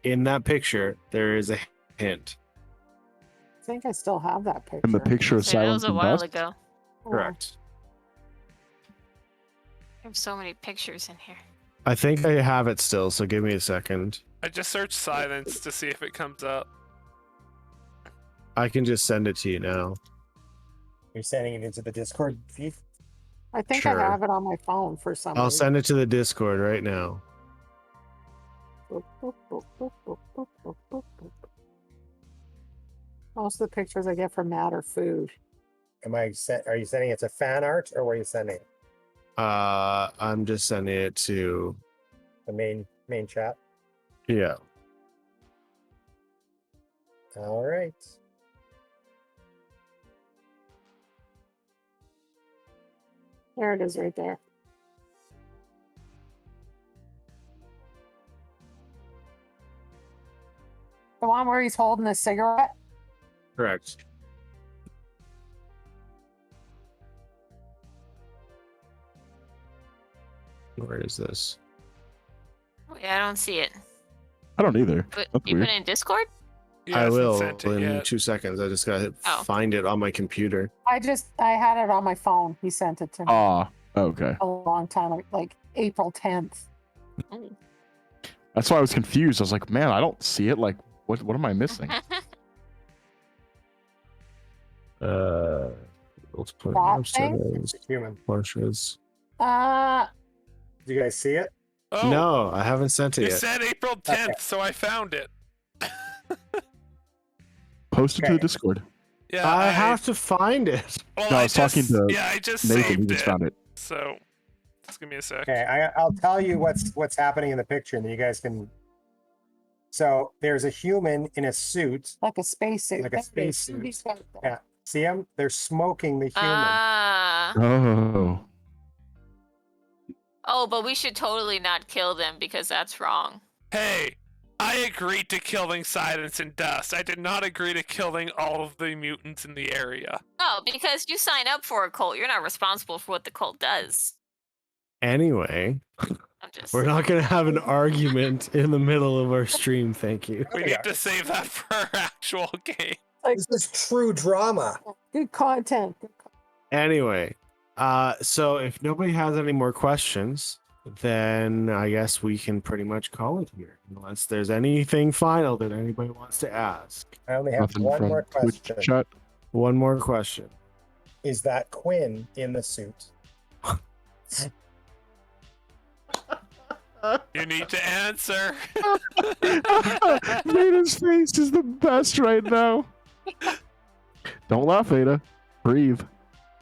In that picture, there is a hint. I think I still have that picture. And the picture of So that Silence was a and while Dust. ago. Oh, Correct. There's so many pictures in here. I think I have it still, so give me a second. I just searched silence to see if it comes up. I can just send it to you now. You're sending it into the Discord feed? I think Sure. I have it on my phone for some I'll reason. send it to the Discord right now. Most of the pictures I get from Matt are food. Are you sending it to fan art or were you sending it I'm just sending it to the main chat? yeah. All right. There it is right there. The one where he's holding a cigarette? Correct. Where is this? Yeah, I don't see it. I don't either. But That's you put weird. it in Discord? He I hasn't will sent it in yet. 2 seconds. I just gotta Oh. find it on my computer. I had it on my phone. He sent it to me Ah, okay. a long time, like April 10th. That's why I was confused. I was like, man, I don't see it. Like, what am I missing? Let's put That thing? It's a human. Marsha's. Uh, Do you guys see it? Oh, No, I haven't sent it you yet. said April 10th, Okay. so I found it. Post it to Okay. the Discord. Yeah, I have to find it. Well, No, I was talking to yeah, I just Nathan, saved he just it. found it. So, just give me a sec. Okay, I'll tell you what's happening in the picture, and then you guys can. So there's a human in a suit. like a spacesuit. Like a There it is. spacesuit. He's got it there. Yeah, see him? They're smoking the human. Ah. Oh, Oh, but we should totally not kill them because that's wrong. Hey, I agreed to killing Silence and Dust. I did not agree to killing all of the mutants in the area. Oh, because you sign up for a cult, you're not responsible for what the cult does. Anyway, I'm just. we're not gonna have an argument in the middle of our stream. Thank you. We Okay. need to save that for our actual game. Like, This is true drama. good content. Anyway, so if nobody has any more questions, then I guess we can pretty much call it here, unless there's anything final that anybody wants to ask. I only have nothing one from more Twitch question. chat. One more question. is that Quinn in the suit? You need to answer. Vada's face is the best right now. Don't laugh, Vada. Breathe.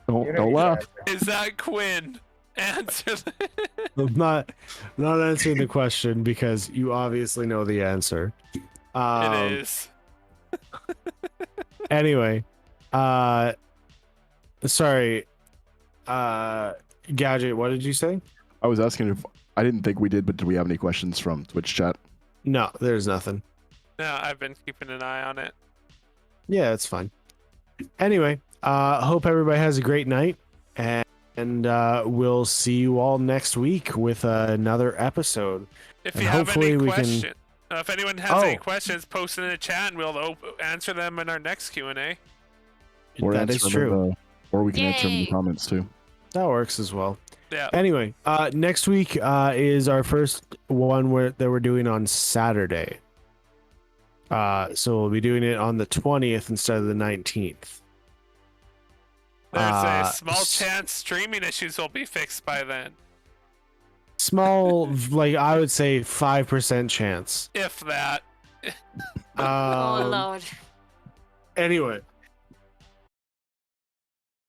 You Don't need to laugh. answer. Is that Quinn? Answer. I'm not answering the question because you obviously know the answer. It is. Anyway, sorry, Gadget, what did you say? I was asking if I didn't think we did, but do we have any questions from Twitch chat? No, there's nothing. No, I've been keeping an eye on it. Yeah, it's fine. Anyway, hope everybody has a great night, and we'll see you all next week with another episode. If And you have hopefully any we can- questions, if anyone has any Oh. questions, post it in the chat, and we'll answer them in our next Q&A. Or That is answer them in true. or we can answer them in the Yay. comments too. That works as well. Yeah. Anyway, next week is our first one that we're doing on Saturday. So we'll be doing it on the 20th instead of the 19th. There's a small s- chance streaming issues will be fixed by then, Small, like I would say 5% chance. if that. Oh Um, Lord. Anyway,